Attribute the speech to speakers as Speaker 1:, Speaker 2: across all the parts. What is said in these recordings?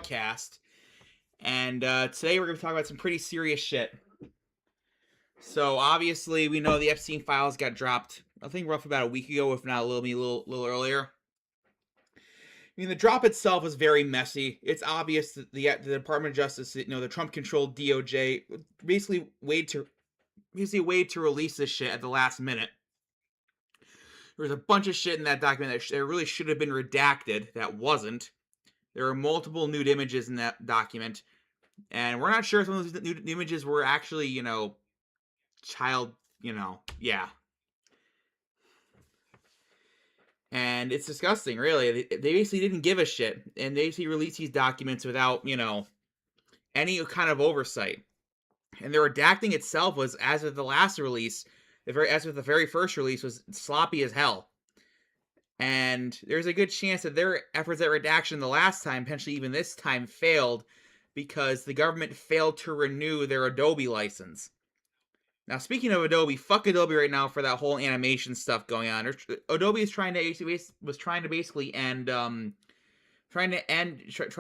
Speaker 1: broadcast. And today we're going to talk about some pretty serious shit. So obviously we know the Epstein Files got dropped, I think roughly about a week ago, if not a little earlier. I mean, the drop itself was very messy. It's obvious that the Department of Justice, the Trump-controlled DOJ, basically waited to release this shit at the last minute. There was a bunch of shit in that document that really should have been redacted that wasn't. There were multiple nude images in that document, and we're not sure if some of those nude images were actually, child, yeah. And it's disgusting, really. They basically didn't give a shit, and they basically released these documents without, any kind of oversight. And the redacting itself was, as with the last release, as with the very first release, was sloppy as hell. And there's a good chance that their efforts at redaction the last time, potentially even this time, failed because the government failed to renew their Adobe license. Now, speaking of Adobe, fuck Adobe right now for that whole animation stuff going on. Adobe is trying to basically try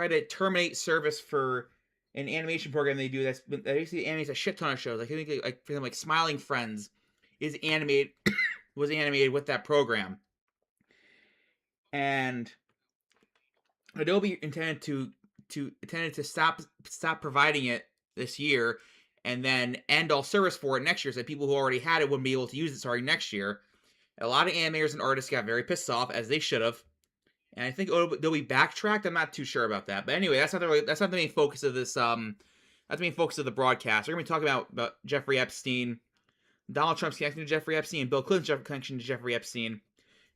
Speaker 1: to terminate service for an animation program they do that basically animates a shit ton of shows. Like, I think, for example, Smiling Friends was animated with that program. And Adobe intended to stop providing it this year, and then end all service for it next year, so people who already had it wouldn't be able to use it starting next year. A lot of animators and artists got very pissed off, as they should have. And I think Adobe backtracked. I'm not too sure about that, but anyway, that's not the main focus of this. That's the main focus of the broadcast. We're going to be talking about Jeffrey Epstein, Donald Trump's connection to Jeffrey Epstein, and Bill Clinton's connection to Jeffrey Epstein,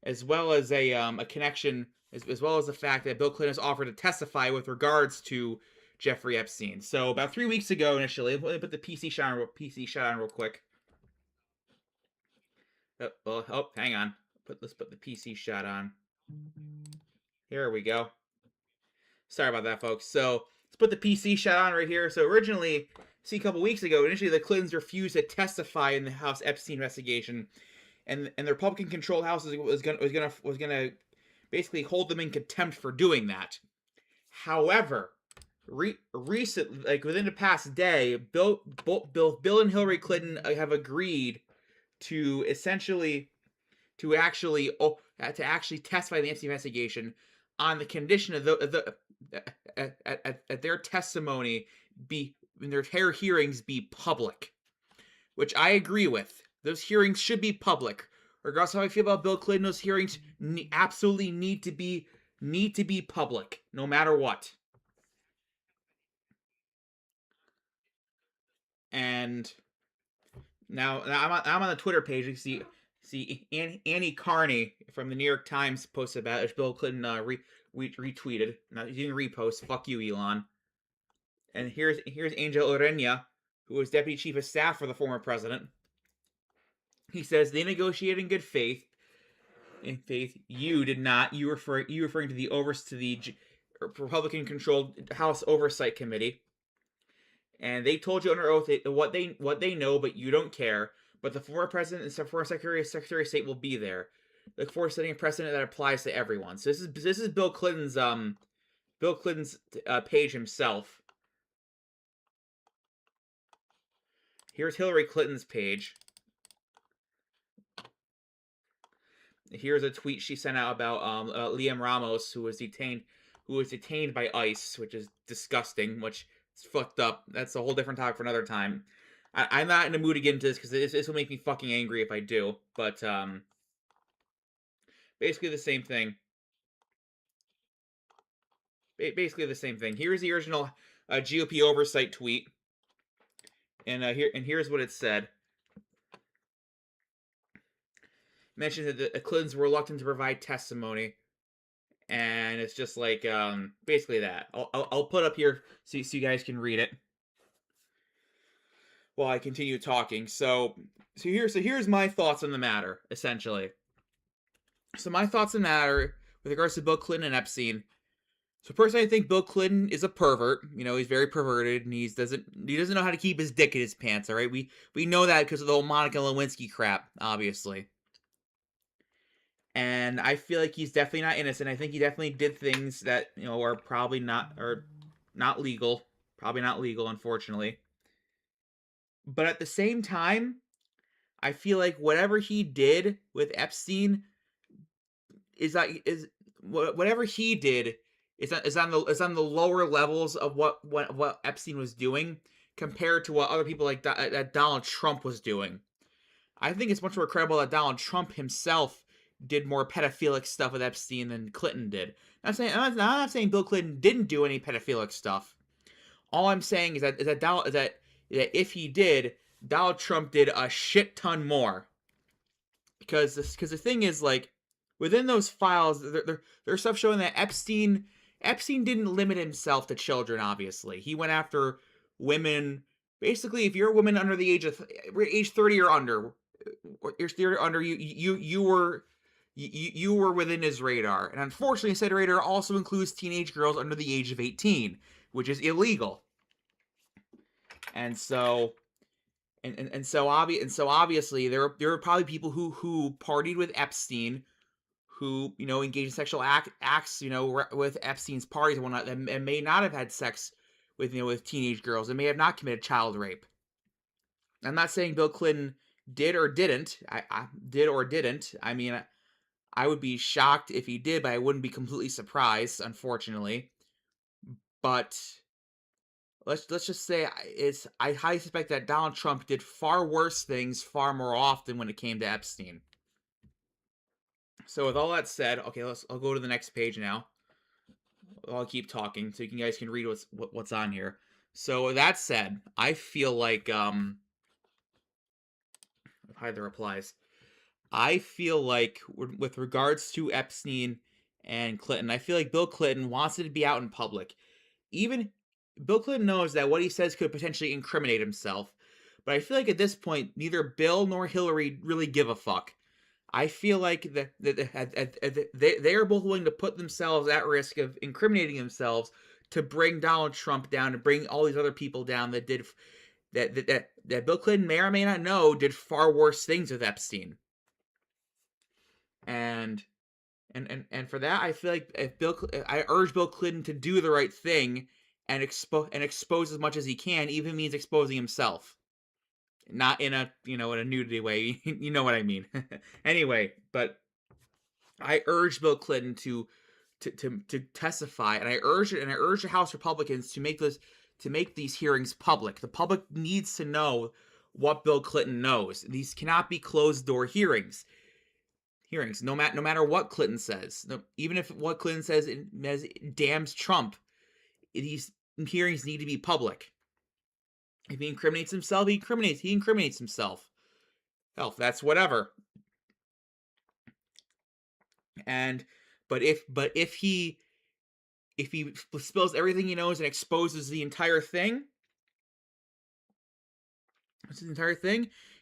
Speaker 1: as well as a connection, as well as the fact that Bill Clinton has offered to testify with regards to Jeffrey Epstein. So about 3 weeks ago, initially, let me put the PC shot on real quick. Hang on. Let's put the PC shot on. Here we go. Sorry about that, folks. So let's put the PC shot on right here. So originally, a couple weeks ago, initially the Clintons refused to testify in the House Epstein investigation, and the Republican-controlled House was gonna basically hold them in contempt for doing that. However, recently, like within the past day, Bill and Hillary Clinton have agreed to actually testify in the Epstein investigation on the condition of their testimony their hearings be public, which I agree with. Those hearings should be public. Regardless of how I feel about Bill Clinton, those hearings absolutely need to be public, no matter what. And now I'm on the Twitter page. You see Annie Carney from the New York Times posted about it, which Bill Clinton retweeted. Now, he didn't repost. Fuck you, Elon. And here's Angel Urena, who was deputy chief of staff for the former president. He says they negotiated in good faith. In faith, you did not. You referring to the Republican-controlled House Oversight Committee. And they told you under oath what they know, but you don't care. But the former president and former Secretary of State will be there. Look forward to setting a precedent that applies to everyone. So this is Bill Clinton's page himself. Here's Hillary Clinton's page. Here's a tweet she sent out about Liam Ramos, who was detained by ICE, which is disgusting, which is fucked up. That's a whole different topic for another time. I'm not in the mood to get into this because this will make me fucking angry if I do. But basically the same thing. Basically the same thing. Here's the original GOP oversight tweet, and here's what it said. Mentioned that the Clintons were reluctant to provide testimony, and it's just like basically that. I'll put up here so you guys can read it while I continue talking. So here's my thoughts on the matter, essentially. So my thoughts on the matter with regards to Bill Clinton and Epstein. So personally, I think Bill Clinton is a pervert. He's very perverted, and he doesn't know how to keep his dick in his pants. All right, we know that because of the whole Monica Lewinsky crap, obviously. And I feel like he's definitely not innocent. I think he definitely did things that, are probably not, or not legal. Probably not legal, unfortunately. But at the same time, I feel like whatever he did with Epstein is whatever he did is on the lower levels of what Epstein was doing compared to what other people like that Donald Trump was doing. I think it's much more credible that Donald Trump himself did more pedophilic stuff with Epstein than Clinton did. I'm not saying Bill Clinton didn't do any pedophilic stuff. All I'm saying is that if he did, Donald Trump did a shit ton more. Because the thing is, like, within those files, there's stuff showing that Epstein didn't limit himself to children. Obviously, he went after women. Basically, if you're a woman under the age 30 or under, you were within his radar. And unfortunately, said radar also includes teenage girls under the age of 18, which is illegal. And so obviously there were probably people who partied with Epstein, who engaged in sexual acts with Epstein's parties and whatnot, and may not have had sex with teenage girls, and may have not committed child rape. I'm not saying Bill Clinton did or didn't. I did or didn't. I mean, I would be shocked if he did, but I wouldn't be completely surprised, unfortunately. But let's just say I highly suspect that Donald Trump did far worse things far more often when it came to Epstein. So with all that said, okay, I'll go to the next page now. I'll keep talking so you guys can read what's on here. So with that said, I feel like hide the replies. I feel like with regards to Epstein and Clinton, I feel like Bill Clinton wants it to be out in public. Even Bill Clinton knows that what he says could potentially incriminate himself, but I feel like at this point, neither Bill nor Hillary really give a fuck. I feel like they are both willing to put themselves at risk of incriminating themselves to bring Donald Trump down, to bring all these other people down that Bill Clinton may or may not know did far worse things with Epstein. And for that, I feel like I urge Bill Clinton to do the right thing and expose as much as he can, even if it means exposing himself. Not in a in a nudity way. You know what I mean. Anyway, but I urge Bill Clinton to testify, and I urge the House Republicans to make these hearings public. The public needs to know what Bill Clinton knows. These cannot be closed door hearings. No matter what Clinton says, even if what Clinton says damns Trump, these hearings need to be public. If he incriminates himself, he incriminates himself. Hell, that's whatever. But if he spills everything he knows and exposes the entire thing,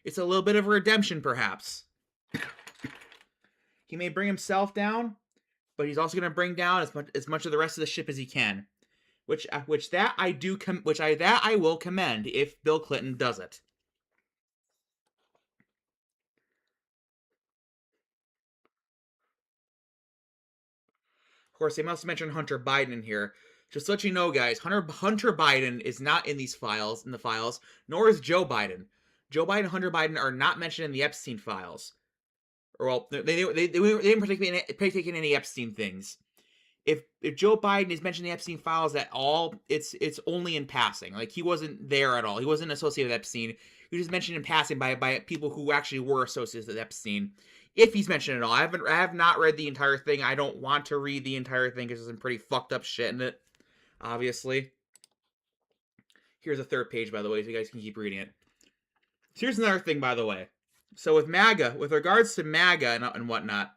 Speaker 1: it's a little bit of a redemption, perhaps. He may bring himself down, but he's also going to bring down as much of the rest of the ship as he can. Which I will commend if Bill Clinton does it. Of course, they must mention Hunter Biden in here. Just to let you know, guys, Hunter Biden is not in the files, nor is Joe Biden. Joe Biden and Hunter Biden are not mentioned in the Epstein files. Or, well, they didn't partake in any Epstein things. If Joe Biden is mentioned in the Epstein files at all, it's only in passing. Like, he wasn't there at all. He wasn't associated with Epstein. He was just mentioned in passing by people who actually were associated with Epstein. If he's mentioned at all, I have not read the entire thing. I don't want to read the entire thing because there's some pretty fucked up shit in it. Obviously. Here's a third page, by the way, so you guys can keep reading it. So here's another thing, by the way. So with MAGA, with regards to MAGA and whatnot,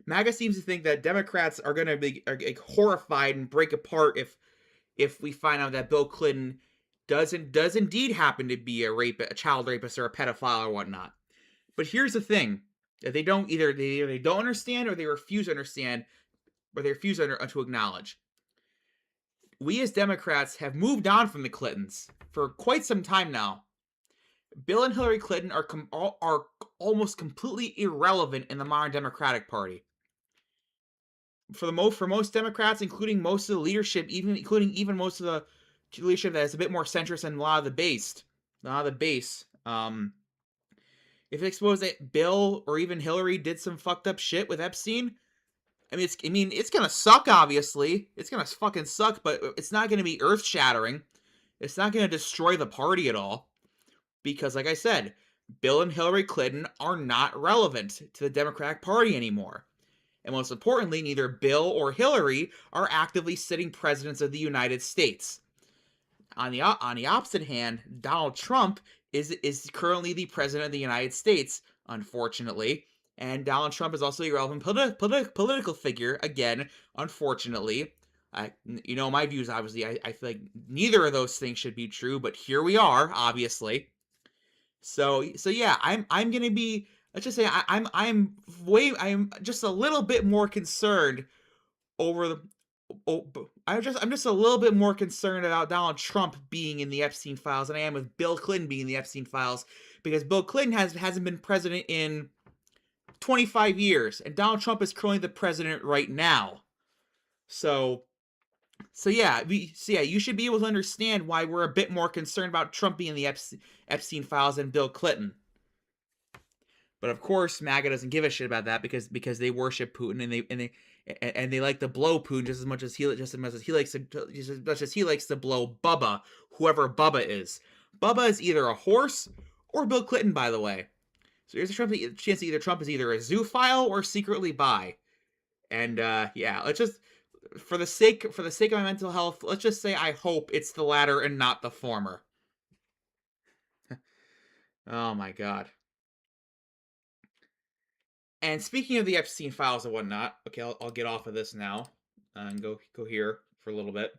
Speaker 1: MAGA seems to think that Democrats are going to be horrified and break apart if we find out that Bill Clinton does indeed happen to be a child rapist or a pedophile or whatnot. But here's the thing: that they don't either they don't understand, or they refuse to understand, or they refuse to acknowledge. We as Democrats have moved on from the Clintons for quite some time now. Bill and Hillary Clinton are almost completely irrelevant in the modern Democratic Party. For most Democrats, including most of the leadership, including most of leadership that is a bit more centrist than a lot of the base. If it exposed that Bill or even Hillary did some fucked up shit with Epstein, it's gonna suck. Obviously, it's gonna fucking suck, but it's not gonna be earth shattering. It's not gonna destroy the party at all, because, like I said, Bill and Hillary Clinton are not relevant to the Democratic Party anymore. And most importantly, neither Bill or Hillary are actively sitting presidents of the United States. On the opposite hand, Donald Trump is currently the president of the United States, unfortunately. And Donald Trump is also a relevant political figure, again, unfortunately. My views, obviously, I feel like neither of those things should be true, but here we are, obviously. So yeah, I'm gonna be, let's just say I'm just a little bit more concerned over the I'm just a little bit more concerned about Donald Trump being in the Epstein files than I am with Bill Clinton being in the Epstein files, because Bill Clinton hasn't been president in 25 years, and Donald Trump is currently the president right now. So yeah, you should be able to understand why we're a bit more concerned about Trump being in the Epstein files than Bill Clinton. But of course, MAGA doesn't give a shit about that because they worship Putin and they like to blow Putin just as much as he likes to blow Bubba, whoever Bubba is. Bubba is either a horse or Bill Clinton, by the way. So there's a chance that either Trump is either a zoophile or secretly bi. And yeah, let's just, for the sake of my mental health, let's just say I hope it's the latter and not the former. Oh my god. And speaking of the Epstein files and whatnot, okay, I'll get off of this now and go here for a little bit.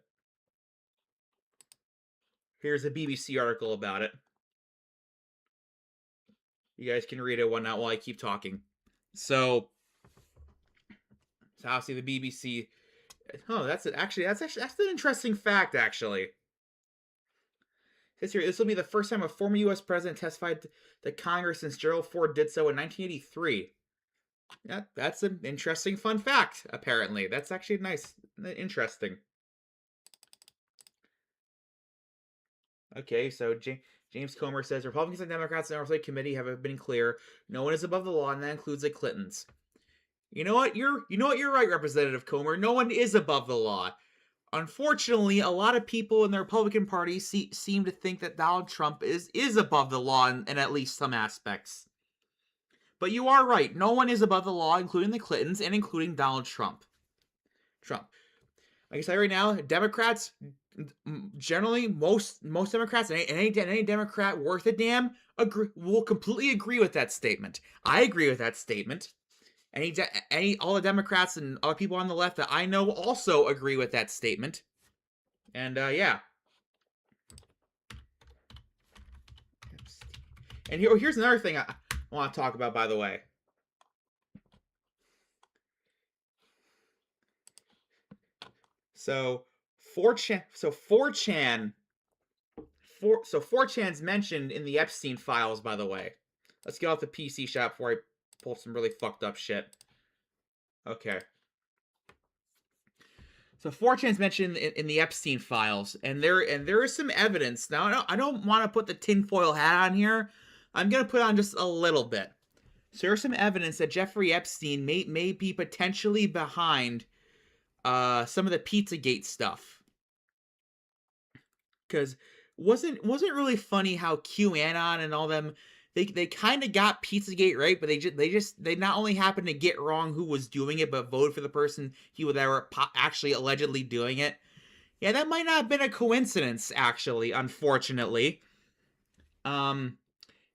Speaker 1: Here's a BBC article about it. You guys can read it whatnot while I keep talking. So obviously the BBC. Oh, that's an interesting fact. Actually, this will be the first time a former U.S. president testified to Congress since Gerald Ford did so in 1983. Yeah, that's an interesting fun fact, apparently. That's actually nice. Interesting. Okay, so James Comer says, Republicans and Democrats in the Oversight Committee have been clear. No one is above the law, and that includes the Clintons. You know what? You're right, Representative Comer. No one is above the law. Unfortunately, a lot of people in the Republican Party seem to think that Donald Trump is above the law in at least some aspects. But you are right. No one is above the law, including the Clintons and including Donald Trump. Like I say right now, Democrats, generally, most Democrats, and any Democrat worth a damn, will completely agree with that statement. I agree with that statement. All the Democrats and other people on the left that I know also agree with that statement. And, yeah. And here's another thing I want to talk about, by the way. So 4chan's mentioned in the Epstein files, by the way. Let's get off the PC shop before I pull some really fucked up shit. Okay. So 4chan's mentioned in the Epstein files, and there is some evidence. Now, I don't want to put the tinfoil hat on here. I'm going to put on just a little bit. So there's some evidence that Jeffrey Epstein may be potentially behind some of the Pizzagate stuff. Because wasn't really funny how QAnon and all them, they kind of got Pizzagate right, but they not only happened to get wrong who was doing it, but voted for the person that were actually allegedly doing it. Yeah, that might not have been a coincidence, actually, unfortunately.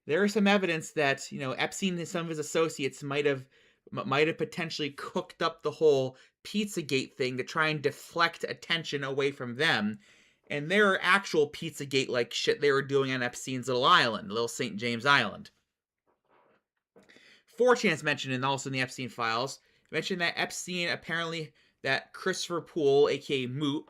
Speaker 1: There is some evidence that, Epstein and some of his associates might have potentially cooked up the whole Pizzagate thing to try and deflect attention away from them. And there are actual Pizzagate-like shit they were doing on Epstein's little island, Little St. James Island. 4chan's mentioned, and also in the Epstein files, mentioned that Epstein apparently, that Christopher Poole, aka Moot,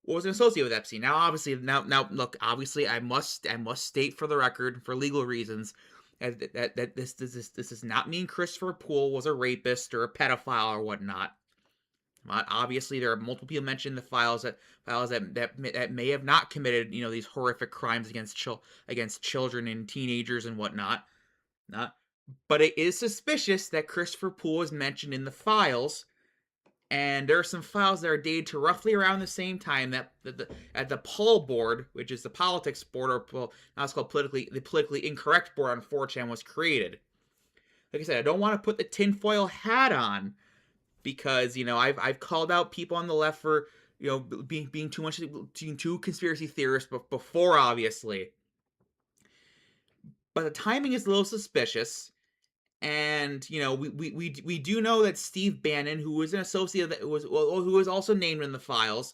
Speaker 1: was an associate with Epstein. Now, obviously, look, obviously, I must state for the record, for legal reasons, that this does not mean Christopher Poole was a rapist or a pedophile or whatnot. Obviously, there are multiple people mentioned in the files that may have not committed, these horrific crimes against children and teenagers and whatnot. Not, but it is suspicious that Christopher Poole is mentioned in the files, and there are some files that are dated to roughly around the same time that at the Poll board, which is the politics board, or well, now it's called the politically incorrect board on 4chan, was created. Like I said, I don't want to put the tinfoil hat on, because I've called out people on the left for being too conspiracy theorists, but before, obviously. But the timing is a little suspicious, and we do know that Steve Bannon, who was an associate who was also named in the files,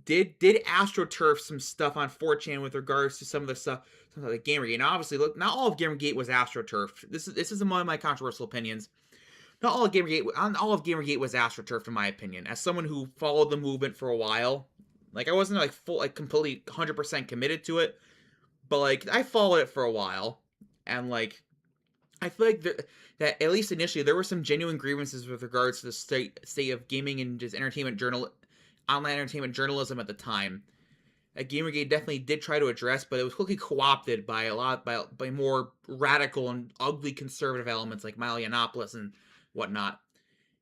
Speaker 1: did astroturf some stuff on 4chan with regards to some of the stuff, like Gamergate. Now, obviously, look, not all of Gamergate was astroturfed. This is one of my controversial opinions. Not all of Gamergate was astroturfed, in my opinion. As someone who followed the movement for a while, like, I wasn't completely 100% committed to it, but like, I followed it for a while, and like, I feel like that at least initially there were some genuine grievances with regards to the state of gaming and just online entertainment journalism at the time. Gamergate definitely did try to address, but it was quickly co-opted by by more radical and ugly conservative elements like Milo Yiannopoulos and whatnot.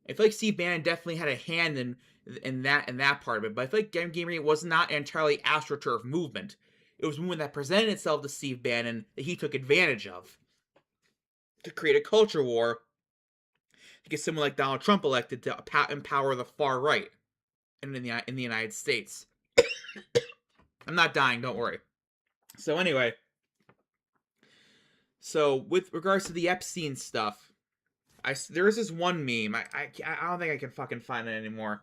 Speaker 1: I feel like Steve Bannon definitely had a hand in that part of it, but I feel like Gamergate was not an entirely AstroTurf movement. It was a movement that presented itself to Steve Bannon that he took advantage of to create a culture war to get someone like Donald Trump elected to empower the far right in the United States. I'm not dying, don't worry. So anyway, with regards to the Epstein stuff, there is this one meme. I don't think I can fucking find it anymore.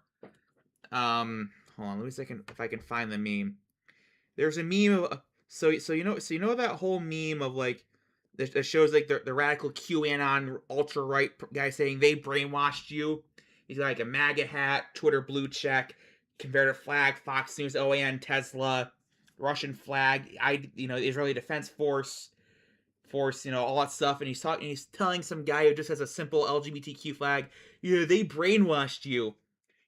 Speaker 1: Hold on, let me see if I can find the meme. There's a meme of so you know that whole meme of like that shows like the radical QAnon ultra right guy saying they brainwashed you. He's got like a MAGA hat, Twitter blue check, Confederate flag, Fox News, OAN, Tesla, Russian flag, Israeli Defense Force, all that stuff, and he's telling some guy who just has a simple LGBTQ flag, they brainwashed you.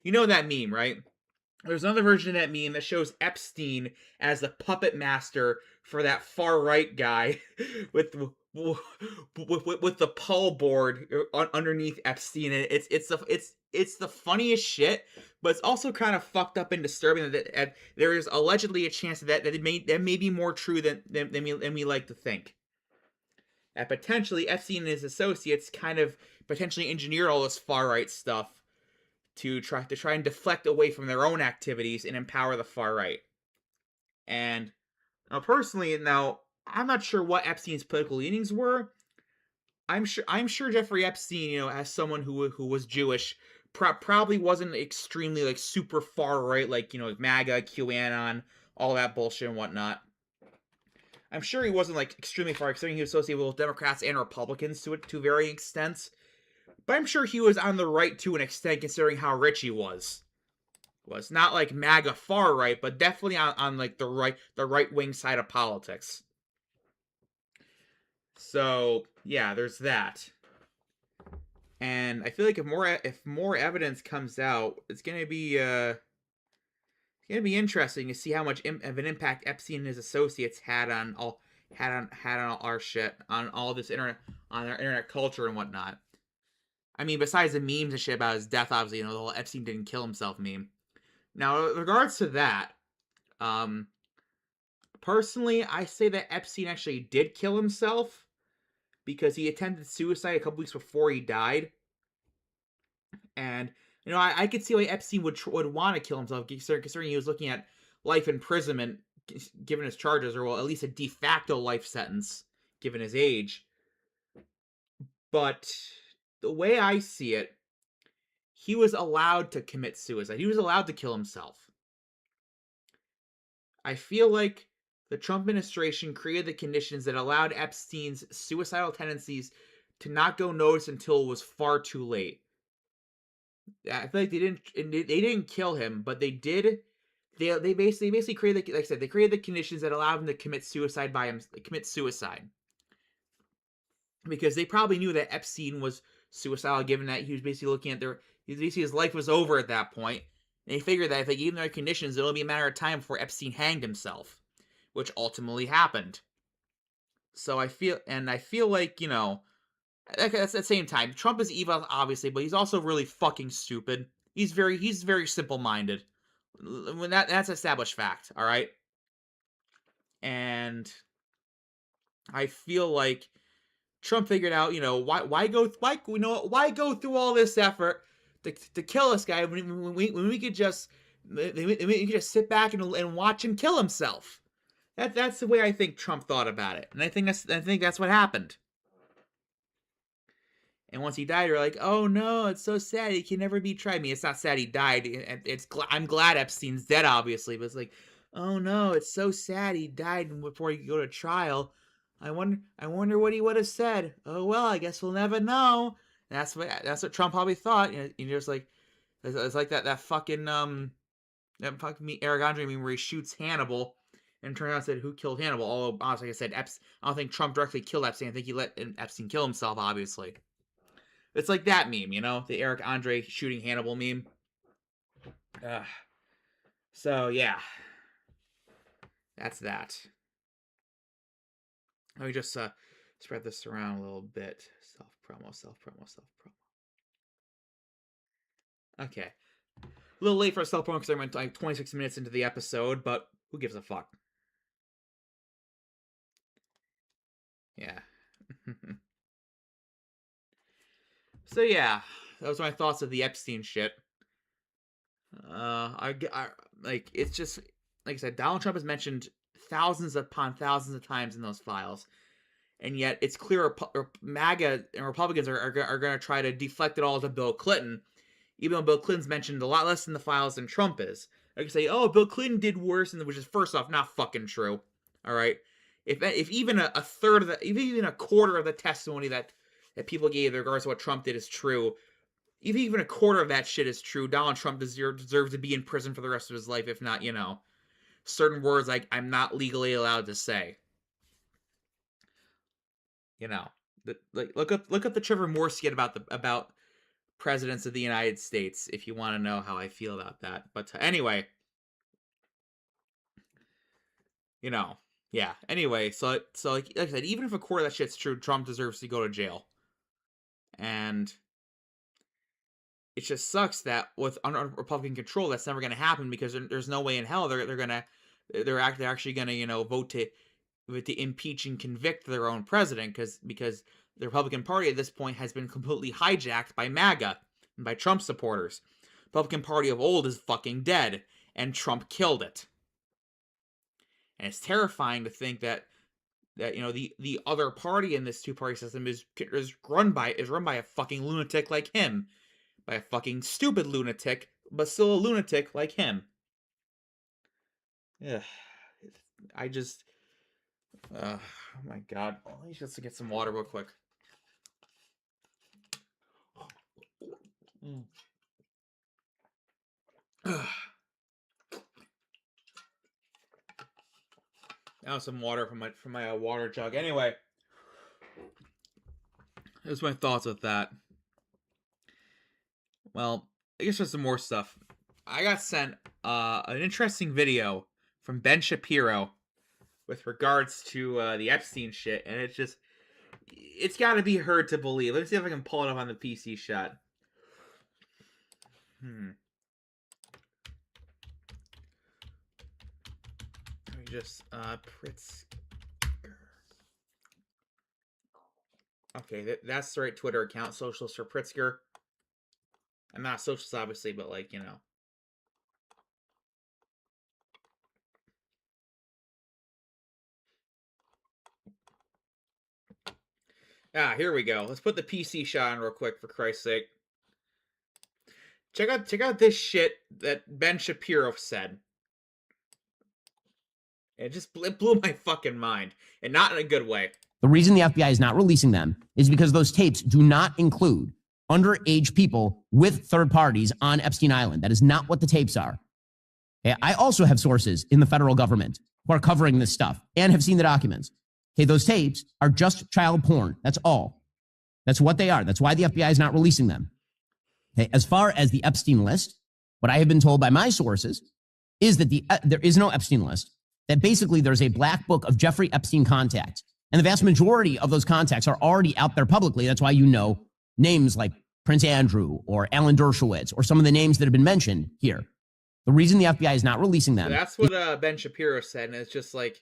Speaker 1: You know that meme, right? There's another version of that meme that shows Epstein as the puppet master for that far right guy with the Poll board underneath Epstein, and it's the funniest shit, but it's also kind of fucked up and disturbing that there is allegedly a chance that may be more true than we like to think. That potentially Epstein and his associates kind of potentially engineered all this far right stuff to try and deflect away from their own activities and empower the far right. And personally, I'm not sure what Epstein's political leanings were. I'm sure Jeffrey Epstein, as someone who was Jewish, probably wasn't extremely like super far right, like MAGA, QAnon, all that bullshit and whatnot. I'm sure he wasn't like extremely far, considering he was associated with Democrats and Republicans to varying extents. But I'm sure he was on the right to an extent, considering how rich he was. Was not like MAGA far right, but definitely on like the right wing side of politics. So yeah, there's that. And I feel like if more evidence comes out, it's gonna be interesting to see how much of an impact Epstein and his associates had on all our shit, on all this on our internet culture and whatnot. I mean, besides the memes and shit about his death, obviously, the whole Epstein didn't kill himself meme. Now, with regards to that, personally, I say that Epstein actually did kill himself because he attempted suicide a couple weeks before he died. And, I could see why Epstein would want to kill himself, considering he was looking at life imprisonment, given his charges, or well, at least a de facto life sentence, given his age. But the way I see it, he was allowed to commit suicide. He was allowed to kill himself. I feel like the Trump administration created the conditions that allowed Epstein's suicidal tendencies to not go noticed until it was far too late. I feel like they didn't kill him, but they did. They basically created, like I said, they created the conditions that allowed him to commit suicide because they probably knew that Epstein was suicidal, given that he was basically looking at His life was over at that point, and he figured that if they gave him the right conditions, it'll be a matter of time before Epstein hanged himself, which ultimately happened. So I feel like, you know, at the same time, Trump is evil, obviously, but he's also really fucking stupid. He's very simple-minded. That's established fact, all right? And I feel like Trump figured out, you know, why go through all this effort to kill this guy when we could just sit back and watch him kill himself. That's the way I think Trump thought about it, and I think that's what happened. And once he died, you're like, oh no, it's so sad. He can never be tried. I mean, it's not sad he died. I'm glad Epstein's dead, obviously, but it's like, oh no, it's so sad he died before he could go to trial. I wonder what he would have said. Oh well, I guess we'll never know. That's what Trump probably thought. You know, you're just like, it's like that fucking Eric Andre meme where he shoots Hannibal, and turns out said who killed Hannibal. Although honestly, like I said, I don't think Trump directly killed Epstein. I think he let Epstein kill himself. Obviously, it's like that meme, you know, the Eric Andre shooting Hannibal meme. So yeah, that's that. Let me just spread this around a little bit. Self-promo. Okay. A little late for a self-promo because I went like 26 minutes into the episode, but who gives a fuck? Yeah. So yeah, that was my thoughts of the Epstein shit. Like, it's just, like I said, Donald Trump has mentioned thousands upon thousands of times in those files, and yet it's clear MAGA and Republicans are going to try to deflect it all to Bill Clinton, even though Bill Clinton's mentioned a lot less in the files than Trump is. I can say, oh, Bill Clinton did worse, which is first off not fucking true. All right, if even a third of even a quarter of the testimony that people gave in regards to what Trump did is true, even a quarter of that shit is true, Donald Trump deserves to be in prison for the rest of his life, if not, you know, certain words like I'm not legally allowed to say. You know, like look up the Trevor Moore skit about presidents of the United States if you want to know how I feel about that. But anyway, you know, yeah. Anyway, so like I said, even if a quarter of that shit's true, Trump deserves to go to jail. And it just sucks that with under Republican control, that's never going to happen, because there's no way in hell they're actually going to, you know, vote to impeach and convict their own president, because the Republican Party at this point has been completely hijacked by MAGA and by Trump supporters. The Republican Party of old is fucking dead, and Trump killed it. And it's terrifying to think that you know the other party in this two-party system is run by a fucking lunatic like him, by a fucking stupid lunatic, but still a lunatic like him. Yeah, I just, oh my god, let me just get some water real quick. Now some water from my water jug. Anyway, here's my thoughts with that. Well, I guess there's some more stuff. I got sent an interesting video from Ben Shapiro with regards to the Epstein shit, and it's got to be hard to believe. Let's see if I can pull it up on the PC shot. Let me just Pritzker. Okay, that's the right Twitter account. Socialist for Pritzker. I'm not a socialist, obviously, but like, you know. Here we go. Let's put the PC shot on real quick, for Christ's sake. Check out this shit that Ben Shapiro said. It blew my fucking mind, and not in a good way.
Speaker 2: The reason the FBI is not releasing them is because those tapes do not include underage people with third parties on Epstein Island. That is not what the tapes are. Okay, I also have sources in the federal government who are covering this stuff and have seen the documents. Okay, those tapes are just child porn. That's all. That's what they are. That's why the FBI is not releasing them. Okay, as far as the Epstein list, what I have been told by my sources is that there is no Epstein list, that basically there's a black book of Jeffrey Epstein contacts. And the vast majority of those contacts are already out there publicly. That's why you know names like Prince Andrew or Alan Dershowitz or some of the names that have been mentioned here. The reason the FBI is not releasing them.
Speaker 1: So that's what Ben Shapiro said, and it's just like.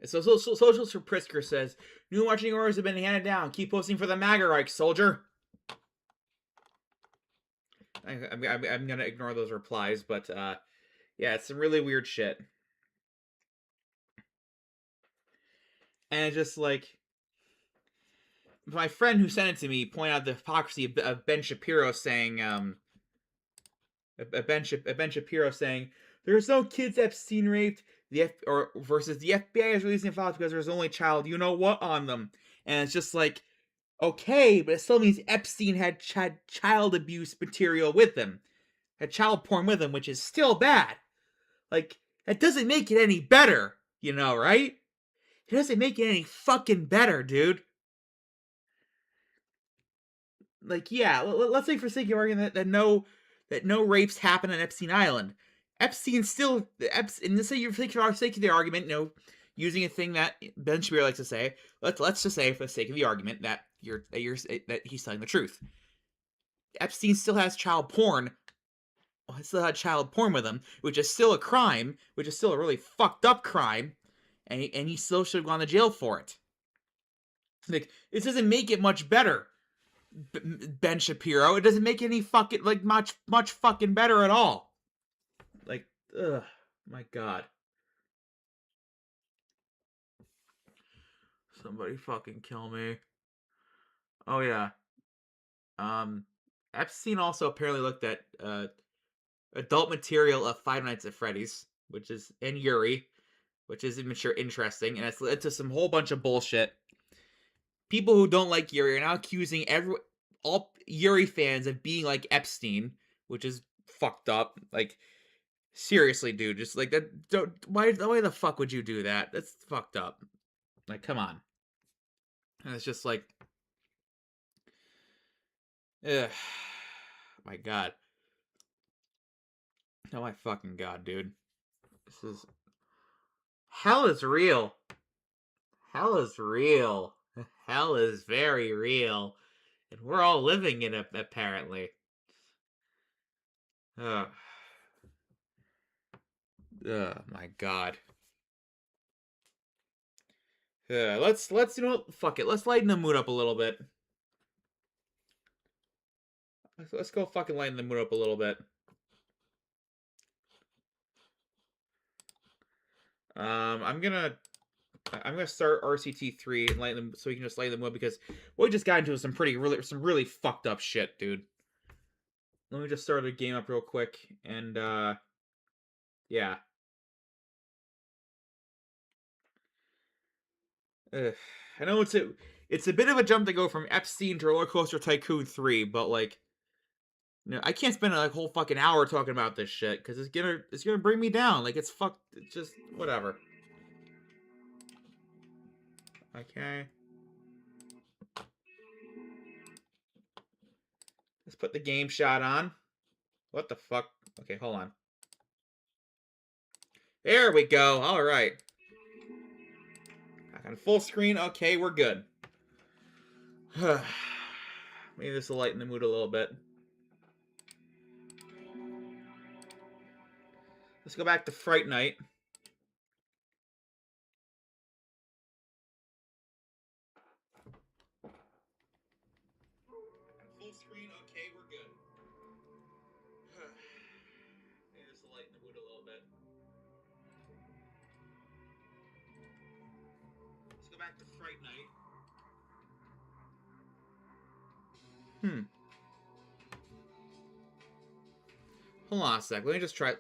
Speaker 1: So Social Prisker says, new marching orders have been handed down. Keep posting for the MAGA Reich, soldier. I'm going to ignore those replies, but yeah, it's some really weird shit. And it's just like, my friend who sent it to me pointed out the hypocrisy of Ben Shapiro saying, Ben Shapiro saying, there's no kids Epstein raped, versus the FBI is releasing files because there's only child you know what on them. And it's just like, okay, but it still means Epstein had child abuse material with him. Had child porn with him, which is still bad. Like, that doesn't make it any better, you know, right? It doesn't make it any fucking better, dude. Like, yeah, let's say for sake of argument that no rapes happen on Epstein Island. Epstein still, and let's say for sake of the argument, using a thing that Ben Shapiro likes to say, let's just say for the sake of the argument that that he's telling the truth. Epstein still has child porn. Well, he still had child porn with him, which is still a crime, which is still a really fucked up crime, and he still should have gone to jail for it. Like, this doesn't make it much better, Ben Shapiro. It doesn't make any fucking, like, much fucking better at all. Like, ugh, my God. Somebody fucking kill me. Oh, yeah. Epstein also apparently looked at, adult material of Five Nights at Freddy's, and Yuri, which is interesting, and it's led to some whole bunch of bullshit. People who don't like Yuri are now accusing all Yuri fans of being like Epstein, which is fucked up. Like, seriously, dude, just like that. Why the fuck would you do that? That's fucked up. Like, come on. And it's just like, ugh, my God. Oh my fucking God, dude. Hell is real. Hell is real. Hell is very real. And we're all living in it, apparently. Ugh. Ugh, my God. Let's fuck it. Let's lighten the mood up a little bit. Let's go fucking lighten the mood up a little bit. I'm gonna start RCT3 and lighten them so we can just lighten the mood because we just got into some really fucked up shit, dude. Let me just start the game up real quick and yeah. I know it's a bit of a jump to go from Epstein to Roller Coaster Tycoon 3, but like, I can't spend a whole fucking hour talking about this shit because it's gonna bring me down. Like, it's just whatever. Okay. Let's put the game shot on. What the fuck? Okay, hold on. There we go. All right. Back on full screen. Okay, we're good. Maybe this will lighten the mood a little bit. Let's go back to Fright Night. Full screen. Okay, we're good. Maybe this will lighten the mood a little bit. Let's go back to Fright Night. Hold on a sec. Let me just try.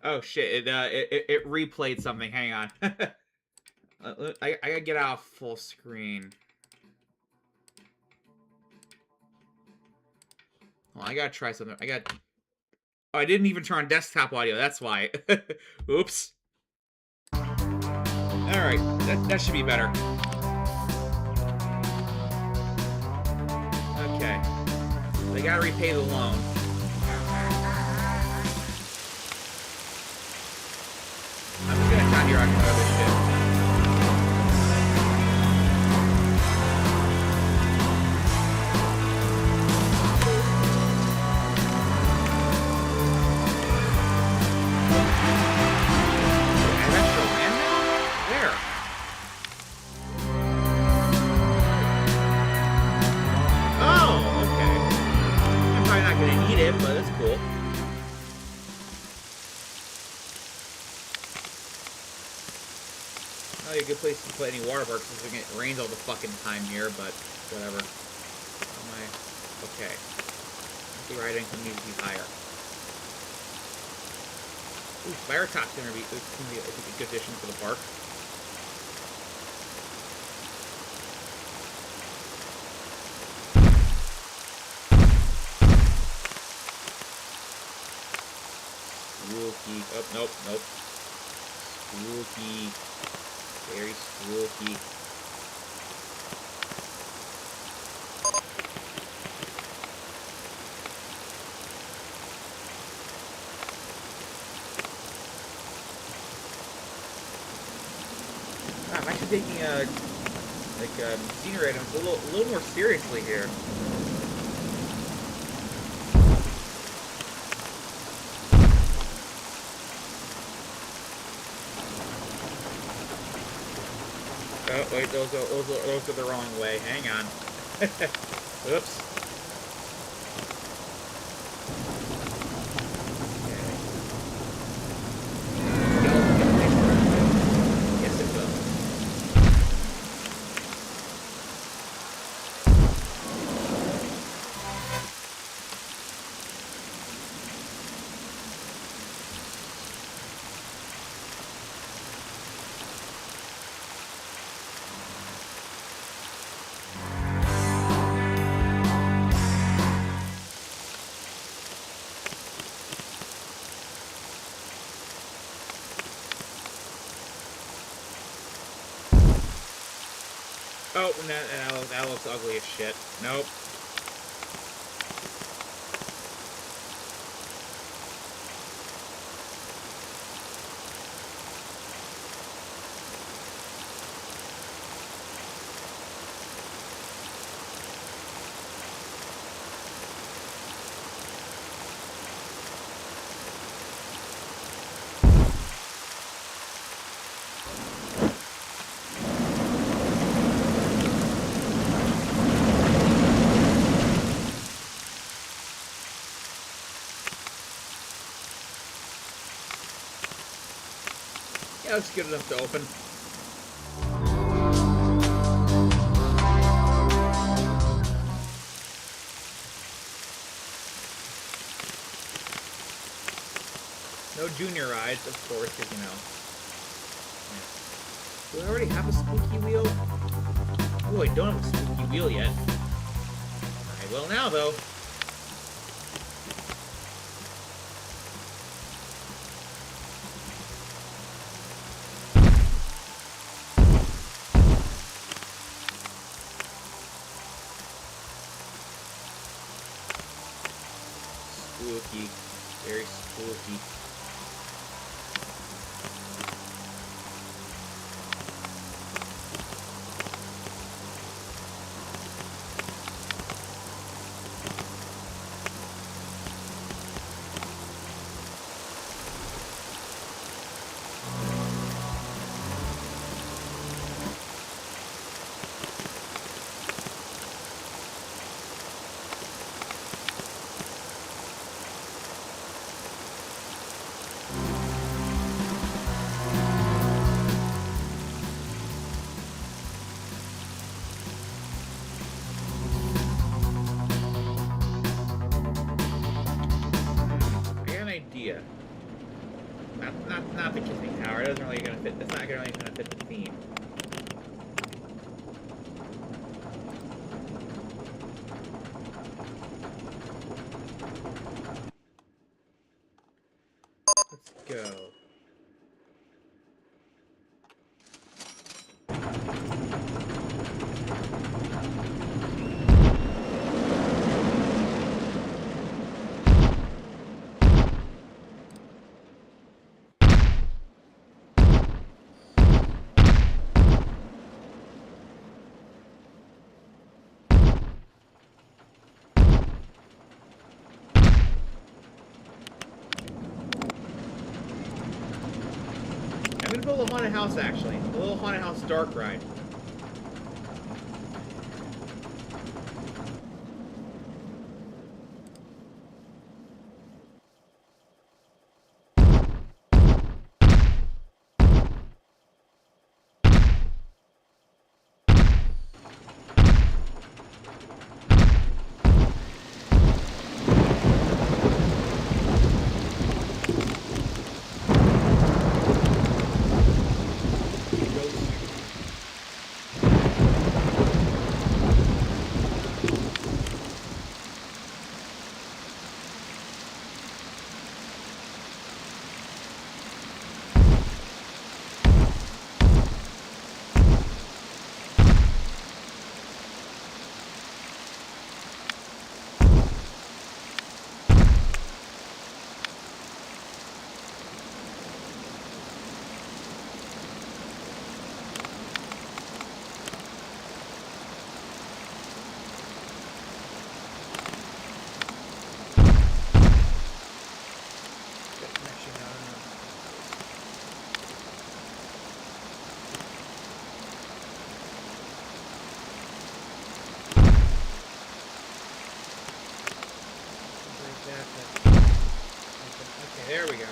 Speaker 1: Oh shit! It replayed something. Hang on. I gotta get out of full screen. Well, I gotta try something. Oh, I didn't even turn on desktop audio. That's why. Oops. All right, that should be better. Okay. They gotta repay the loan. I'm just gonna try to rock out of this shit. But that's cool. Not a good place to put any water parks since it rains all the fucking time here, but whatever. Am I okay? The ride income needs to be higher. Ooh, fire top's gonna be a good addition for the park. Spooky. Oh, nope, nope. Spooky. Very spooky. I'm actually taking scenery items a little more seriously here. Oh, wait, those are the wrong way. Hang on. Oops. Yes, it will. Oh, that looks ugly as shit. Nope. Yeah, that's good enough to open. No junior rides, of course, because, you know. Yeah. Do I already have a spooky wheel? Oh, I don't have a spooky wheel yet. I will now, though. Spooky. Very spooky. Idea. Not the kissing tower. It doesn't really gonna fit. That's not really gonna fit the theme. go. I'm gonna build a haunted house, actually. A little haunted house dark ride. Okay, there we go.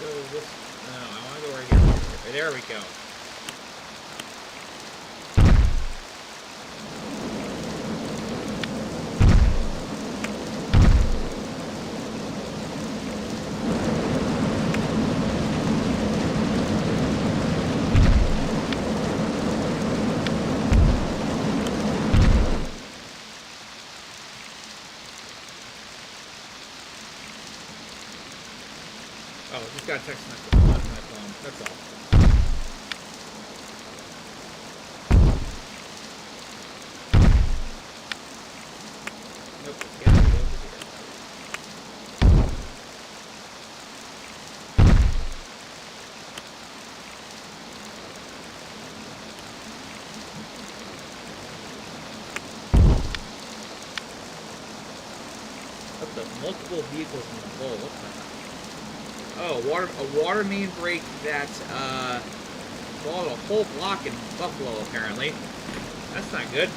Speaker 1: No, I want to go right here. There we go. Oh, just got a text message on my phone. That's all. Nope, it's gotta be over here. What the multiple vehicles in the hole? What the hell? Oh, a water main break that followed a whole block in Buffalo, apparently. That's not good.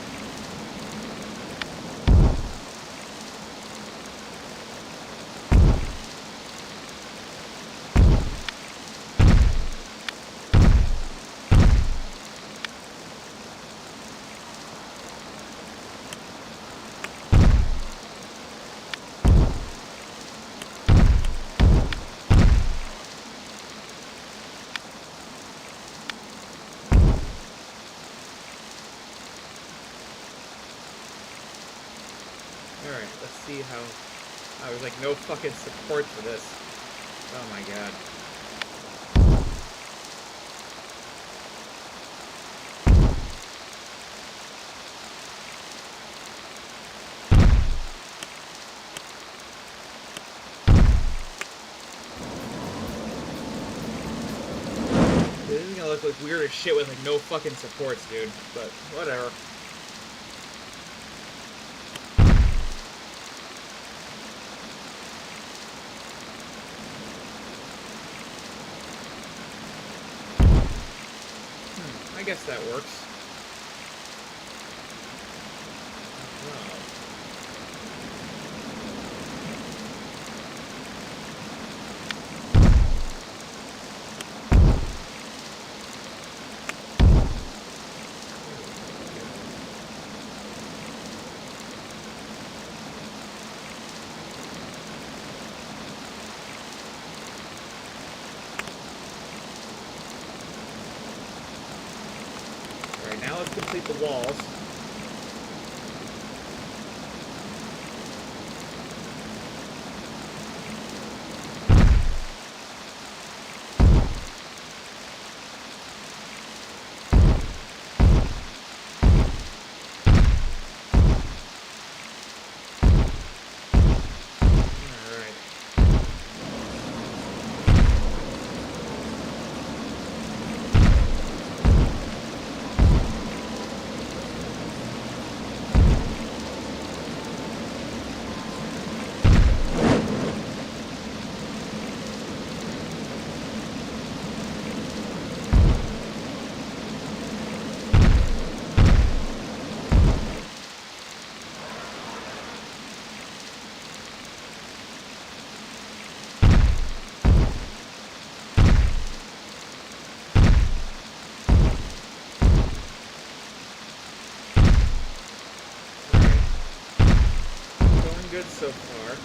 Speaker 1: Alright, let's see how... Oh, there's like no fucking support for this. Oh my god. This is gonna look like weird as shit with like no fucking supports, dude. But whatever. I guess that works. Wow. now let's complete the walls. Good so far.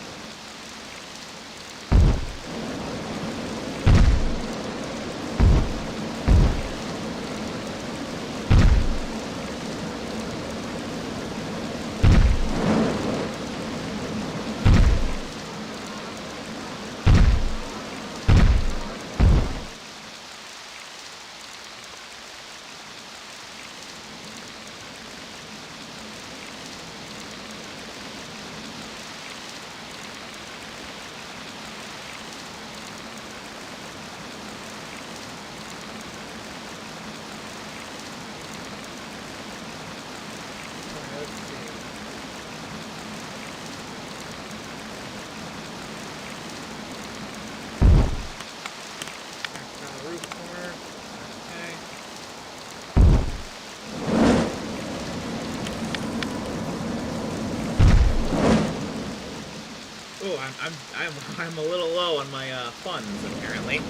Speaker 1: Oh, I'm a little low on my funds apparently.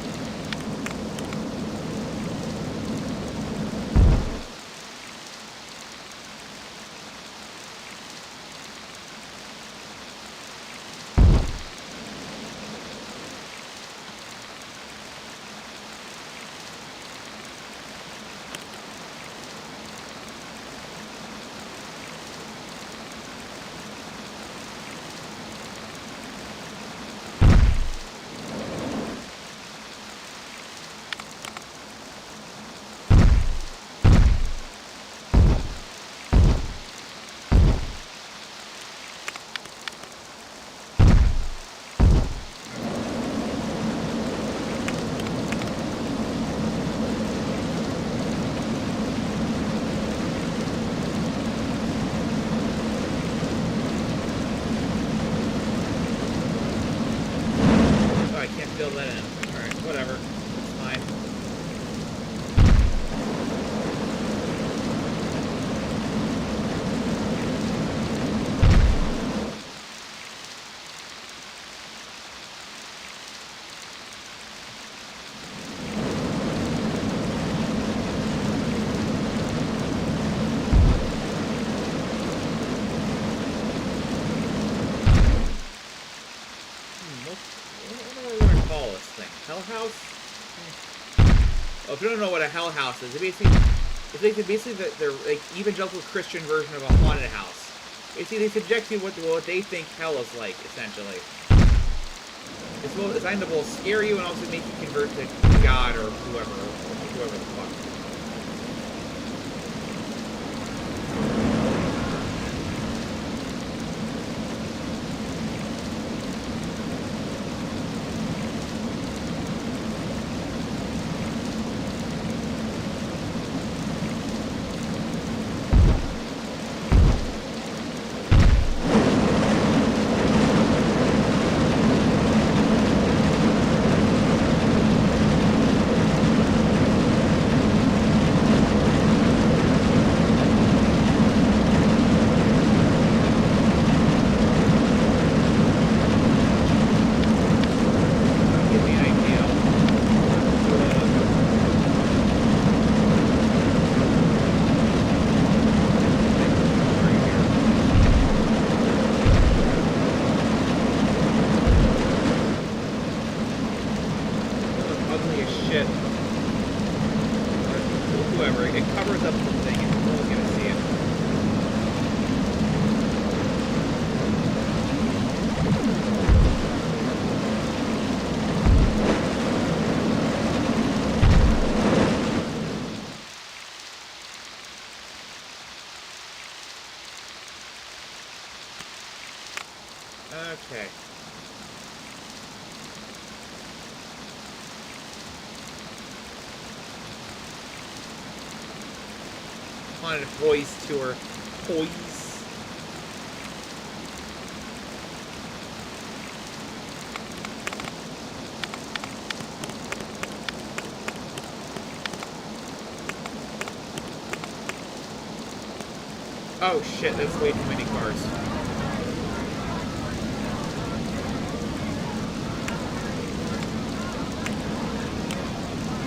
Speaker 1: Fill that in. Alright, whatever. It's fine. Hell house? Oh, if you don't know what a hell house is, it's basically the like evangelical Christian version of a haunted house. Basically, they subject you what they think hell is like, essentially. It's designed to both scare you and also make you convert to God or whoever the fuck. Okay. Haunted Boys Tour. Boys. Oh shit, that's way too many cars.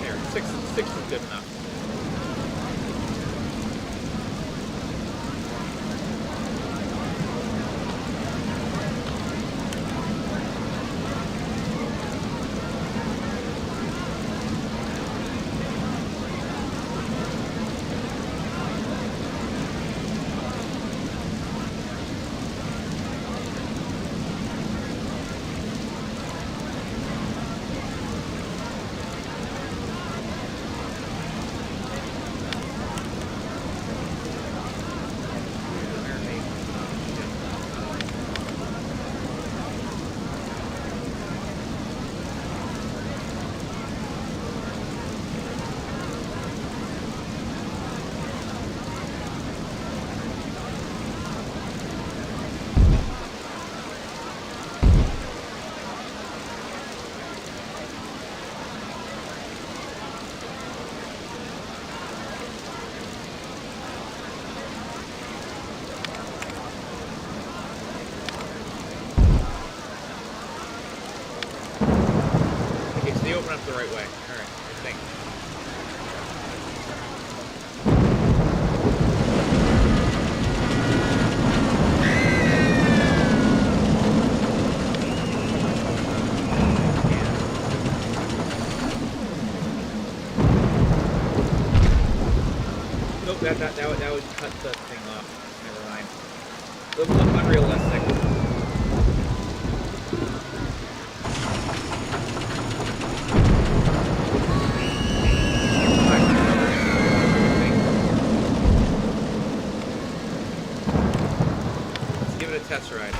Speaker 1: There, six is good enough. They open up the right way. Alright, I think. Nope, that would cut the thing off. Never mind. It would look unrealistic. Test ride.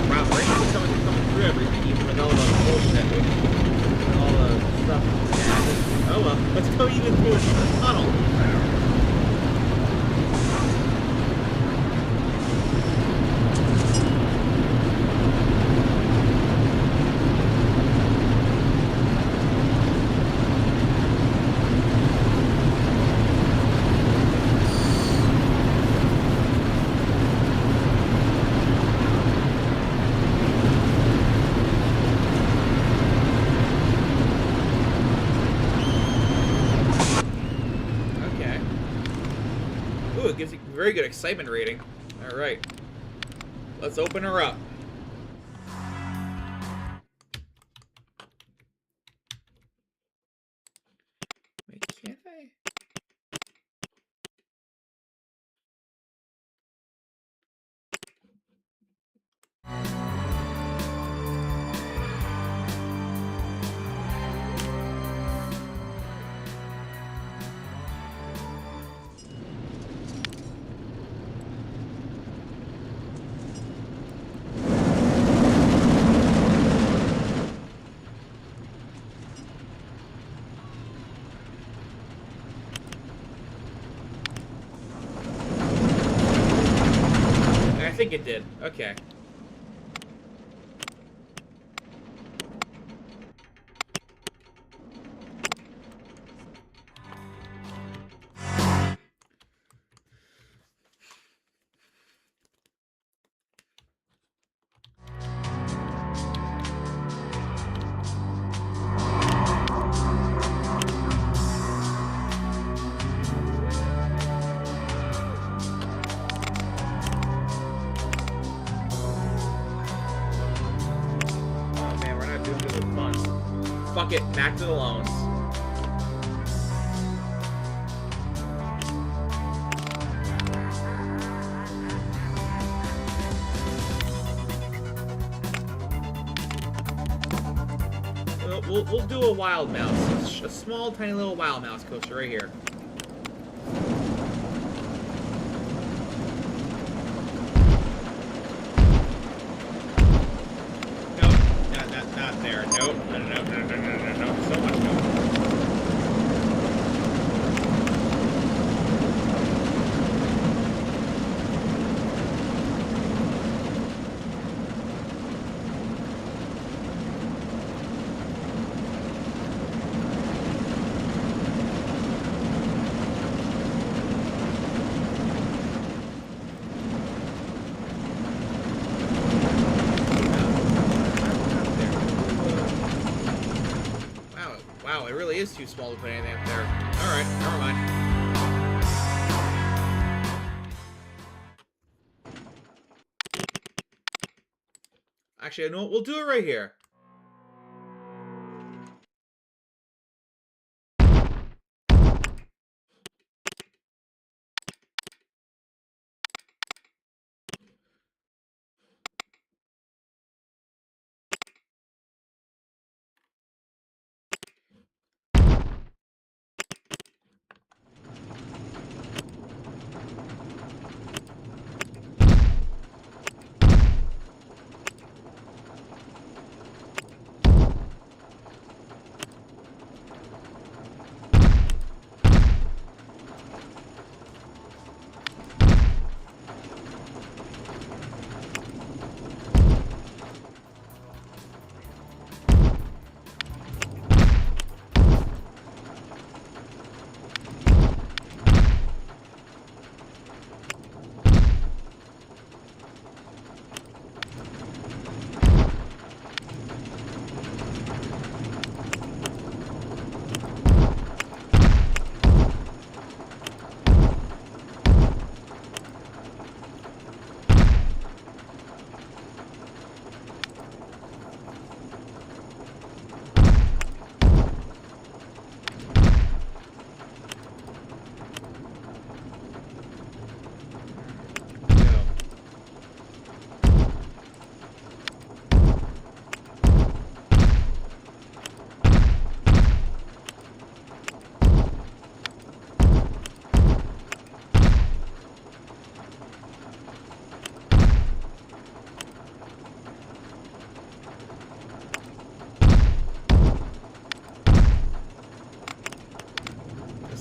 Speaker 1: Wow, we're coming through everything, even with all the bullshit, with all the stuff. Yeah. Oh well, let's go even through the tunnel. Ooh, it gives you a very good excitement rating. Alright. Let's open her up. Wait, can't I? I think it did. Okay. Fuck it, back to the loans. we'll do a wild mouse, a small, tiny little wild mouse coaster right here. Nope, not there. Nope, no. So much no. Wow, it really is too small to put anything up there. Alright, never mind. Actually, you know what? We'll do it right here.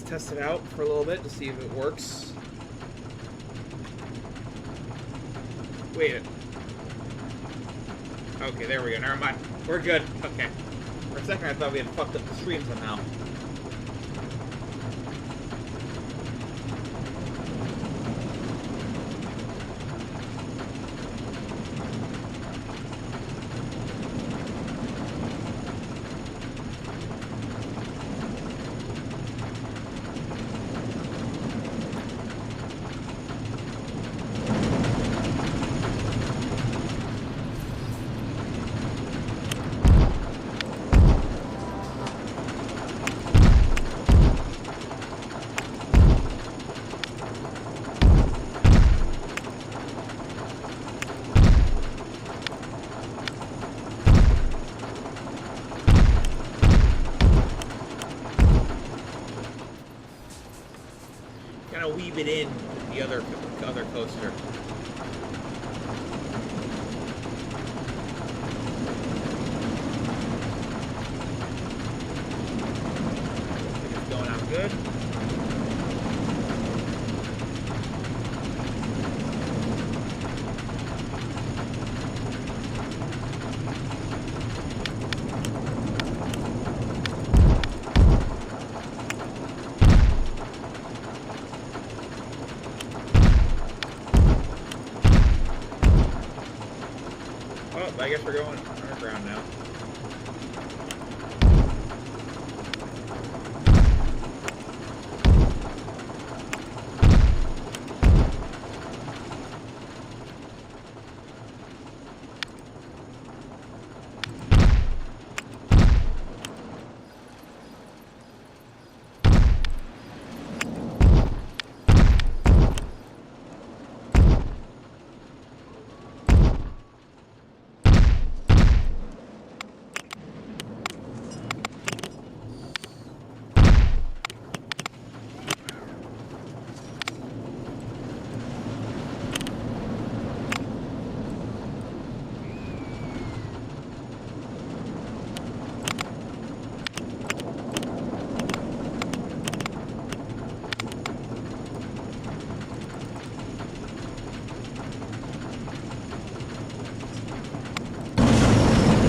Speaker 1: Test it out for a little bit to see if it works. Wait. Okay, there we go. Never mind. We're good. Okay. For a second, I thought we had fucked up the stream somehow. Weave it in the other coaster. It's going out good. I guess we're going underground now.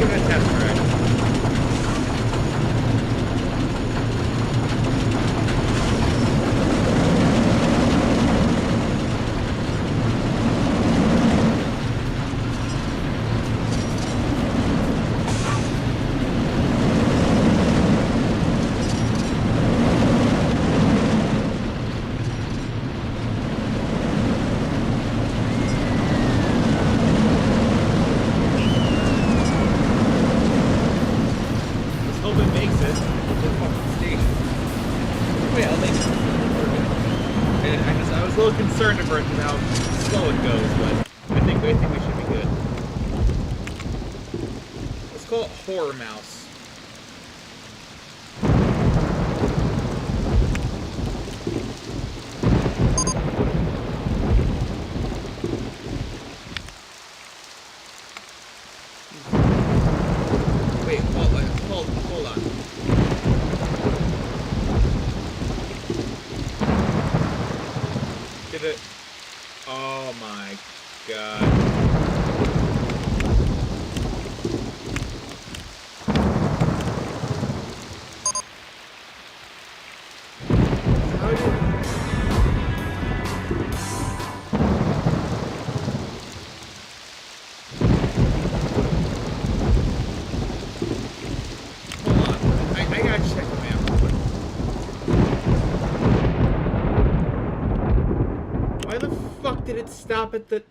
Speaker 1: give it a test track. Concerned at first about how slow it goes, but I think we should be good. Let's call it Horror Mouse. Wait, hold on. Did it? Oh my god. How did... Hold on. I gotta check the map. Why the fuck did it stop at the...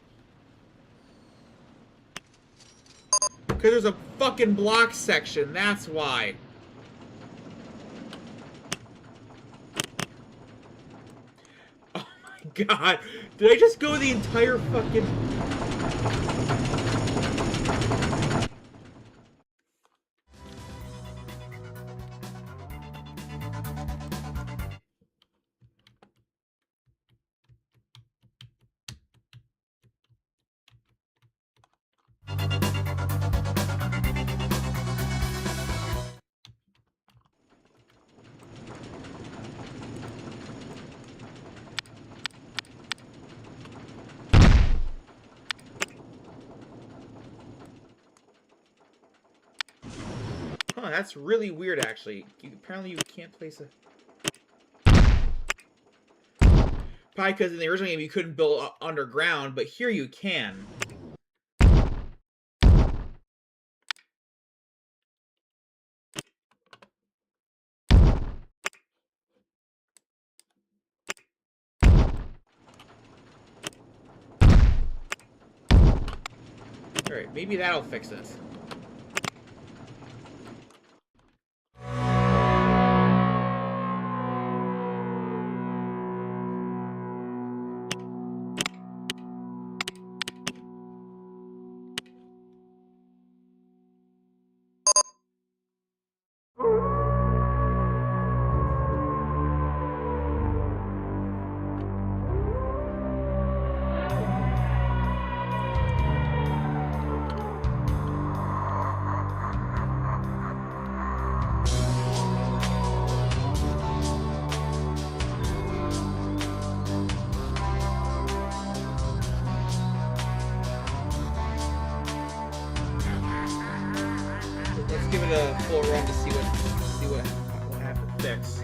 Speaker 1: Because there's a fucking block section, that's why. Oh my god. Did I just go the entire fucking... Huh, that's really weird, actually. Apparently you can't place a... Probably because in the original game you couldn't build underground, but here you can. Alright, maybe that'll fix this. Give it a full run to see what I have to fix.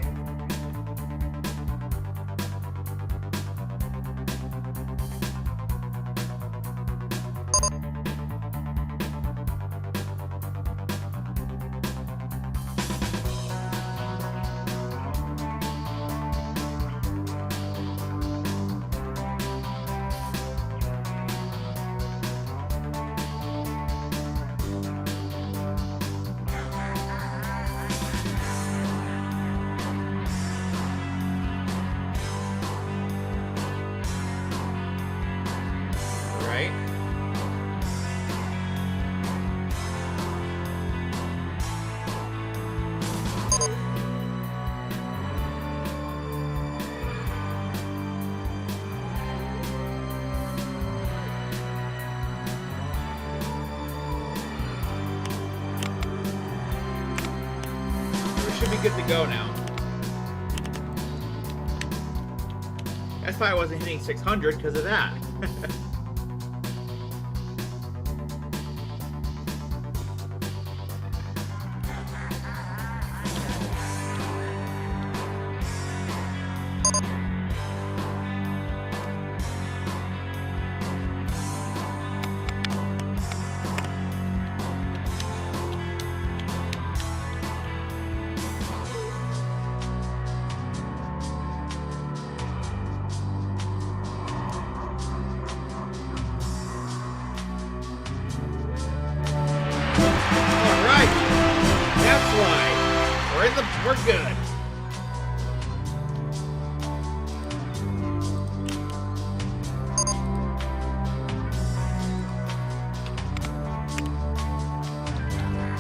Speaker 1: Should be good to go now. That's why I wasn't hitting 600 because of that. Alright! That's why! We're good.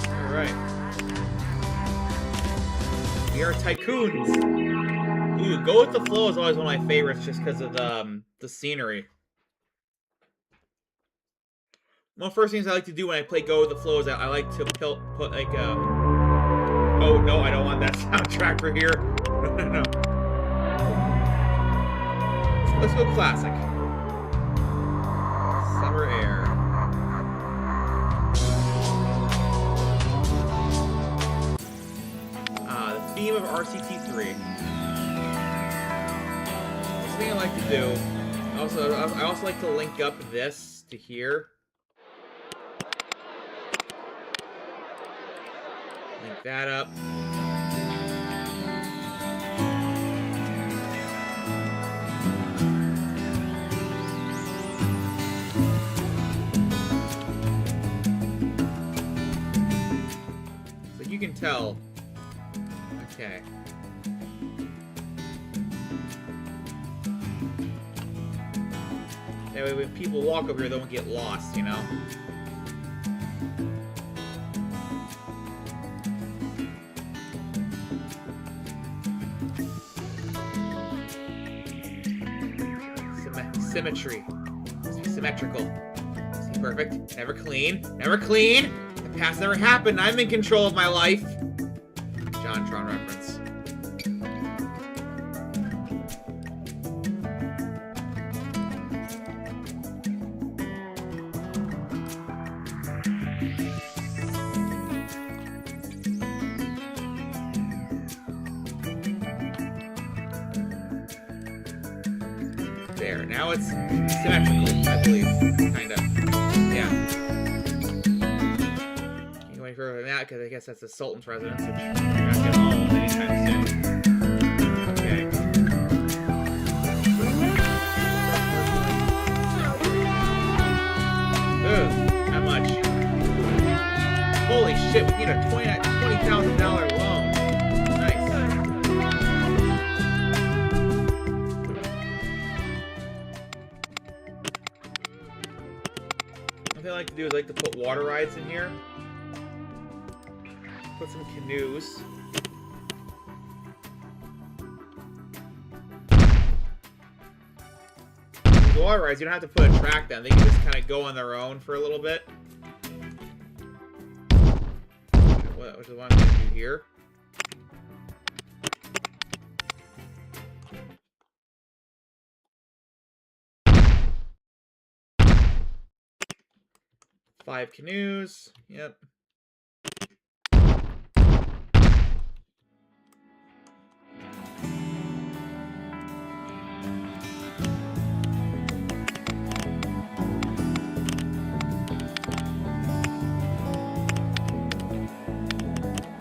Speaker 1: Alright. We are tycoons. Ooh, Go With The Flow is always one of my favorites just because of the scenery. One of the first things I like to do when I play Go With The Flow is I like to put like oh no, I don't want that soundtrack for here. No. Let's go classic. Summer Air. The theme of RCT3. That's the thing I like to do. I also like to link up this to here. Link that up. So you can tell. Okay. That way when people walk over here, they won't get lost, you know? Symmetry. Must be symmetrical. See, perfect. Never clean. Never clean! The past never happened. I'm in control of my life. JonTron reference. There, now it's symmetrical, I believe. Kinda. Yeah. Can't go any further than that, because I guess that's the Sultan's residence, which you're not gonna own anytime soon. Okay. Ooh, how much? Holy shit, we need a $20,000 loan. Nice. One thing I like to do is I like to put water rides in here. Put some canoes. With water rides, you don't have to put a track down. They can just kind of go on their own for a little bit. Which is what I'm going to do here. Five canoes. Yep.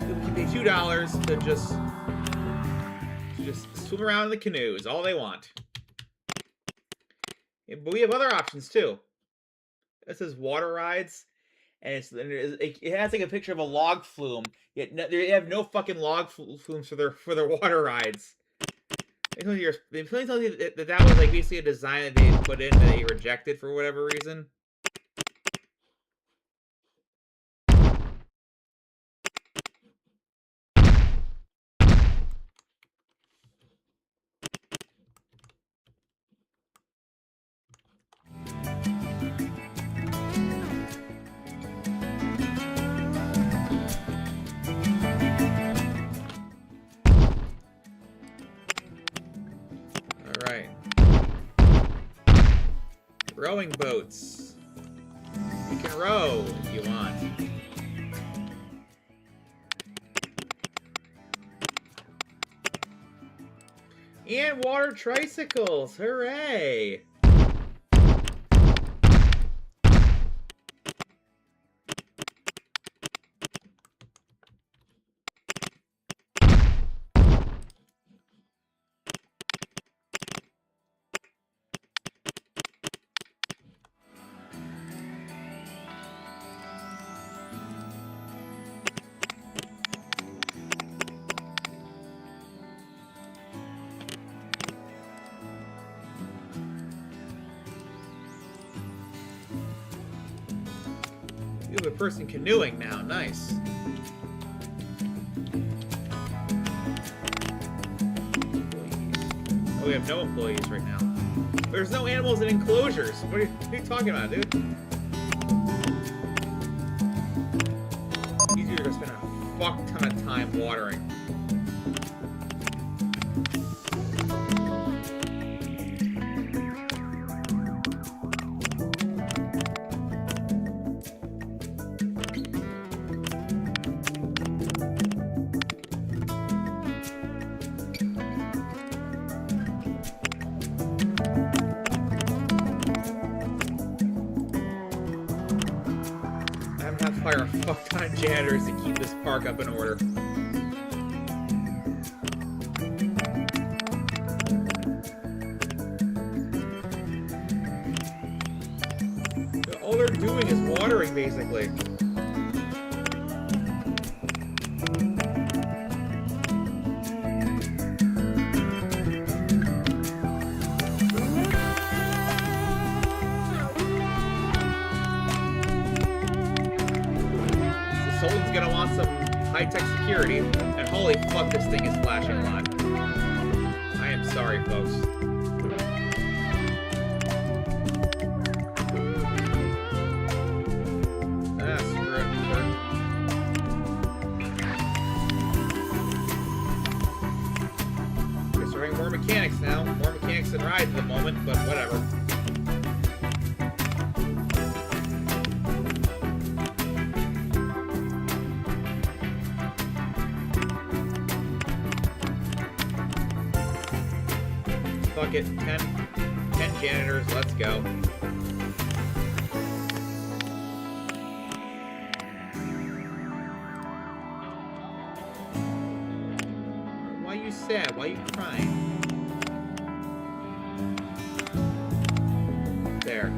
Speaker 1: People can pay $2 to just swim around in the canoes, all they want. Yeah, but we have other options too. This is water rides, and it has like a picture of a log flume. Yet they have no fucking log flumes for their water rides. They tell you that was like basically a design that they put in that they rejected for whatever reason. Alright. Rowing boats. You can row if you want. And water tricycles! Hooray! We have a person canoeing now. Nice. Oh, we have no employees right now. There's no animals in enclosures. What are you talking about, dude? Easier to spend a fuck ton of time watering. Hire a fuck ton of janitors to keep this park up in order. All they're doing is watering, basically. Someone's gonna want some high-tech security, and holy fuck, this thing is flashing a lot. I am sorry, folks. Ah, screw it. Guess we're having more mechanics now. More mechanics than rides at the moment, but whatever. Fuck it, 10 janitors, let's go. Why are you sad? Why are you crying? There.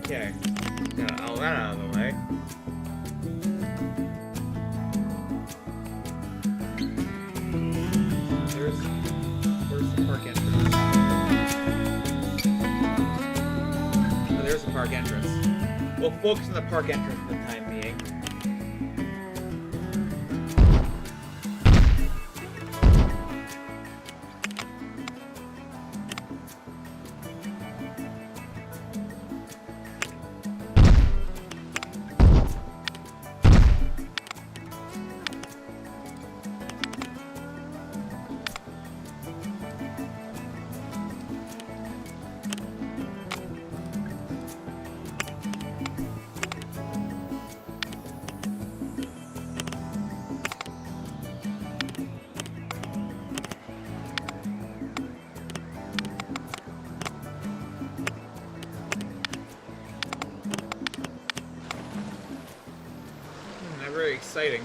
Speaker 1: Okay. Got all that out of the way. Where's the park entrance? Oh, there's the park entrance. We'll focus on the park entrance for the time being. Very exciting.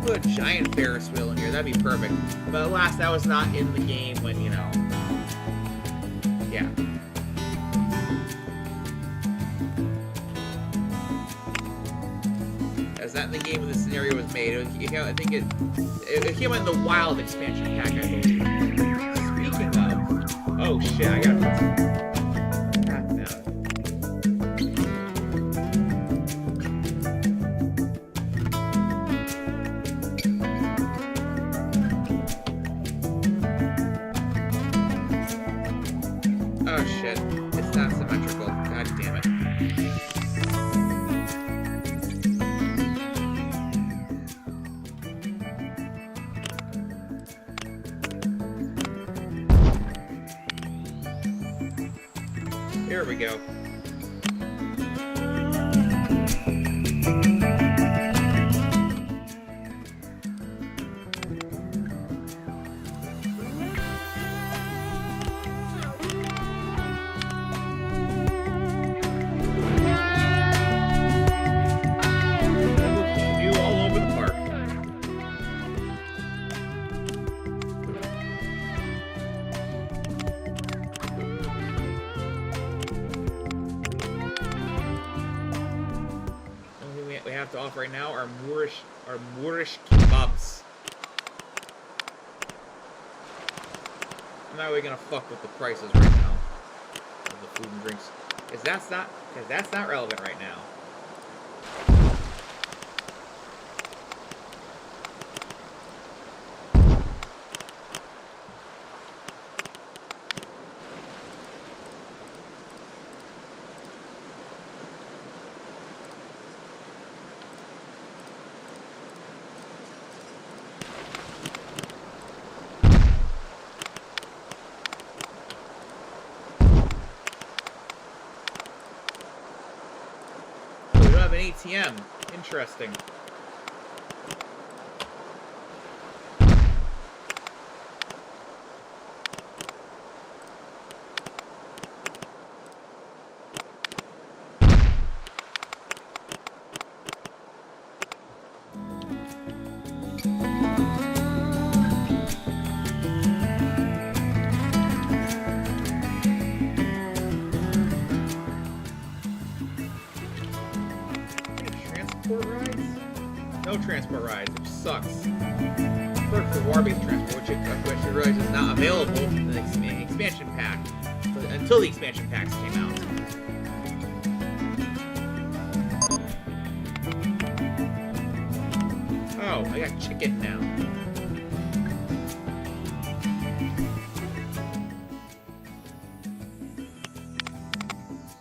Speaker 1: Put a giant Ferris wheel in here, that'd be perfect. But alas, that was not in the game when, you know. Yeah. As that in the game when the scenario was made. I think it came out in the Wild expansion pack, I believe. Speaking of. Oh shit, I gotta put some crap down. Oh shit, it's not symmetrical. God damn it. Here we go. have to offer right now are Moorish kebabs. I'm not really gonna fuck with the prices right now of the food and drinks, because that's not relevant right now. An ATM. Interesting. No transport rides, which sucks. Perfect for war-based transport, which I realize is not available in the expansion pack, until the expansion packs came out. Oh, I got chicken now.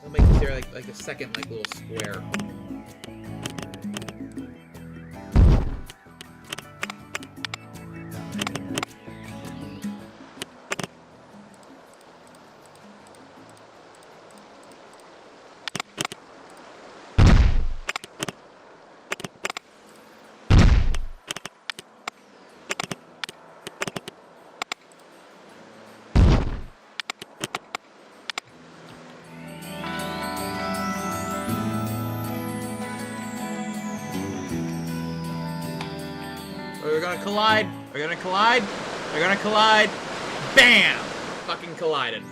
Speaker 1: I'll make this area like a second little square. We're gonna collide. We're gonna collide. We're gonna collide. Bam! Fucking collided.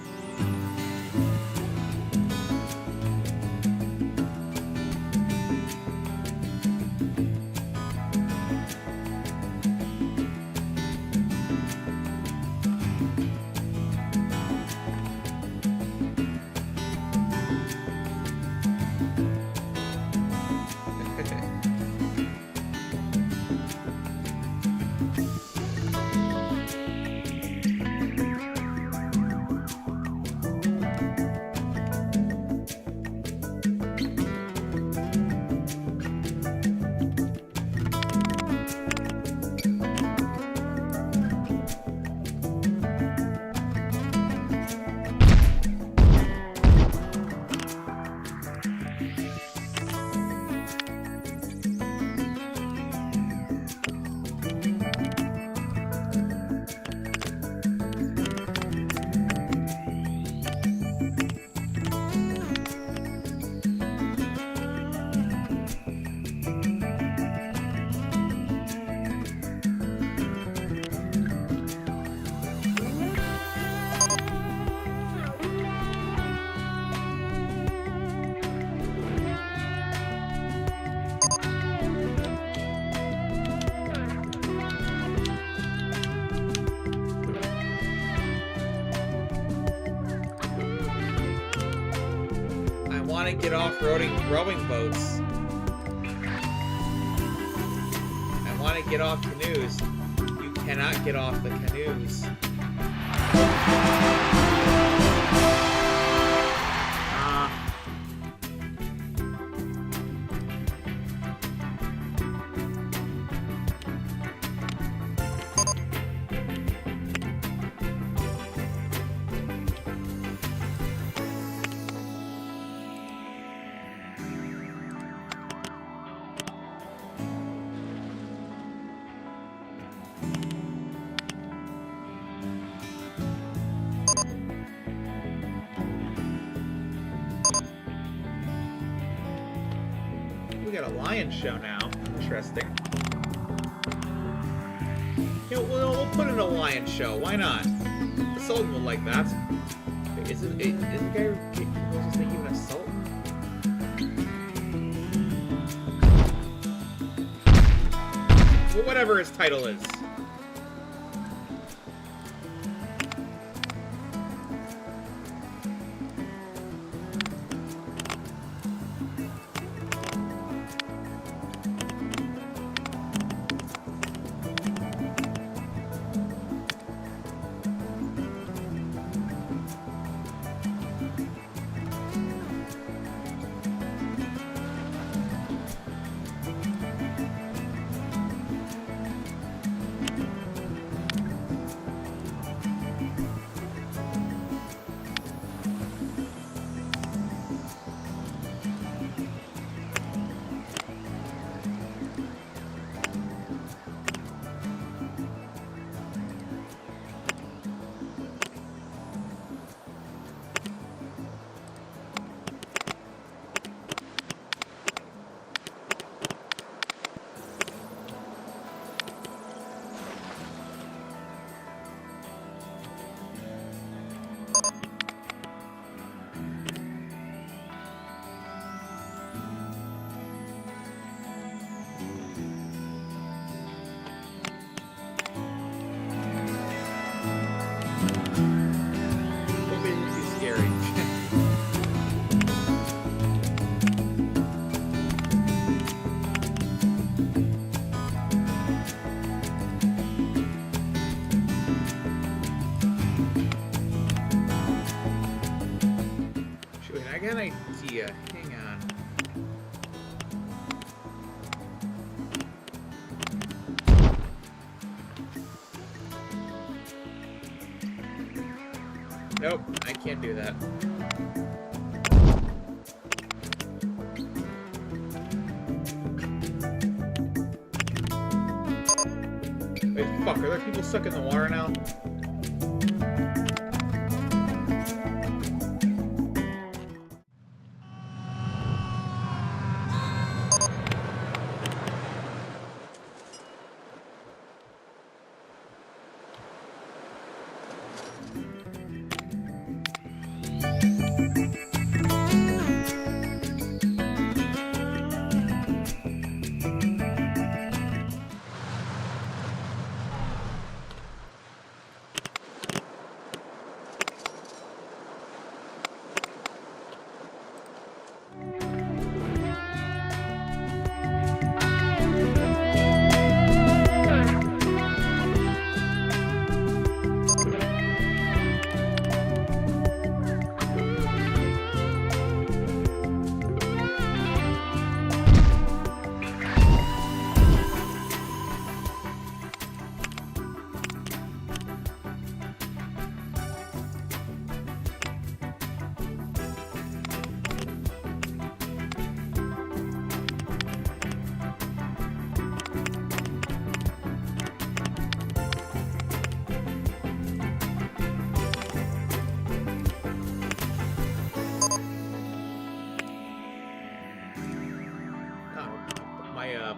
Speaker 1: Get off rowing boats. I want to get off canoes. You cannot get off the canoes. We got a lion show now. Interesting. You know, we'll put in a lion show. Why not? The Sultan would like that. Wait, is the guy who was this thing even a Sultan? whatever his title is. I got an idea. Hang on. Nope, I can't do that. Wait, fuck, are there people stuck in the water now?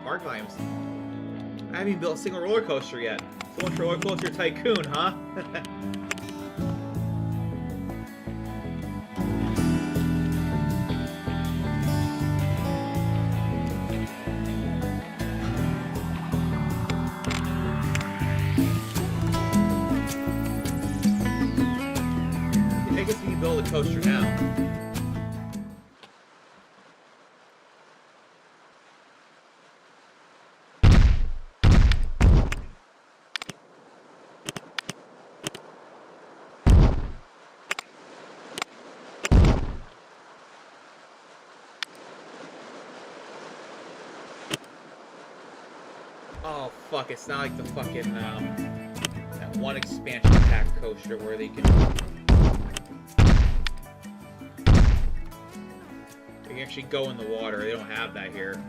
Speaker 1: Park volumes. I haven't even built a single roller coaster yet. So much for Roller Coaster Tycoon, huh? I guess we can build a coaster now. Oh fuck, it's not like the fucking that one expansion pack coaster where they can actually go in the water. They don't have that here.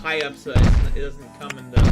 Speaker 1: high up so it doesn't come in the...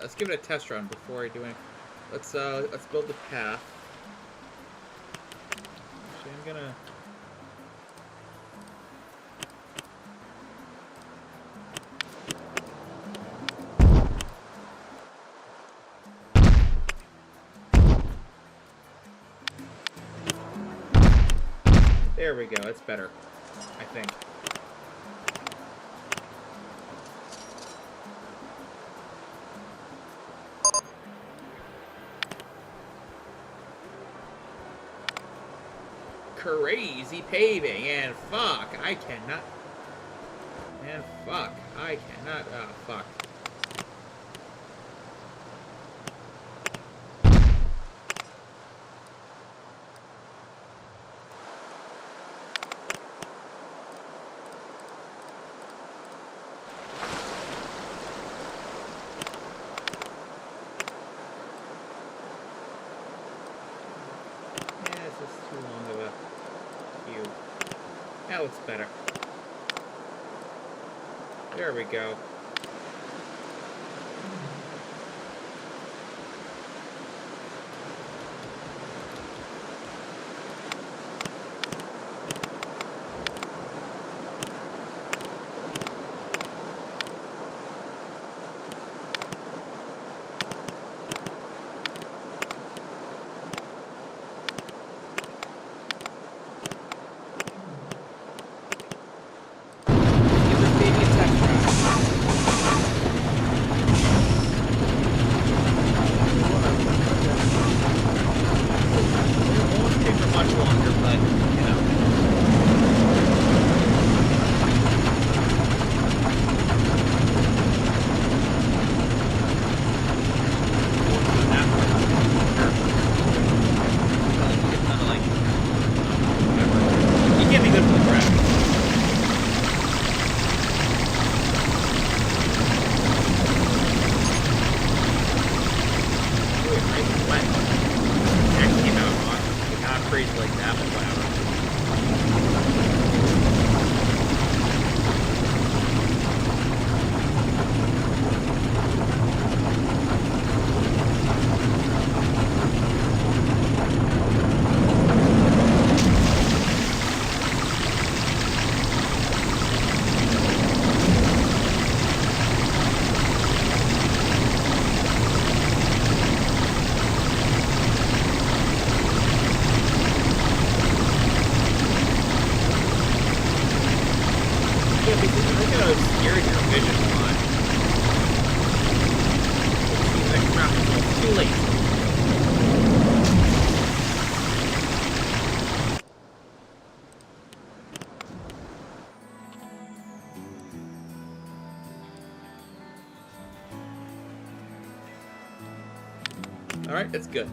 Speaker 1: Let's give it a test run before I do anything. Let's build the path. Actually, I'm gonna... There we go, it's better, I think. Crazy paving, and fuck, I cannot. And fuck, I cannot. Oh, fuck. That looks better. There we go. Alright, that's good.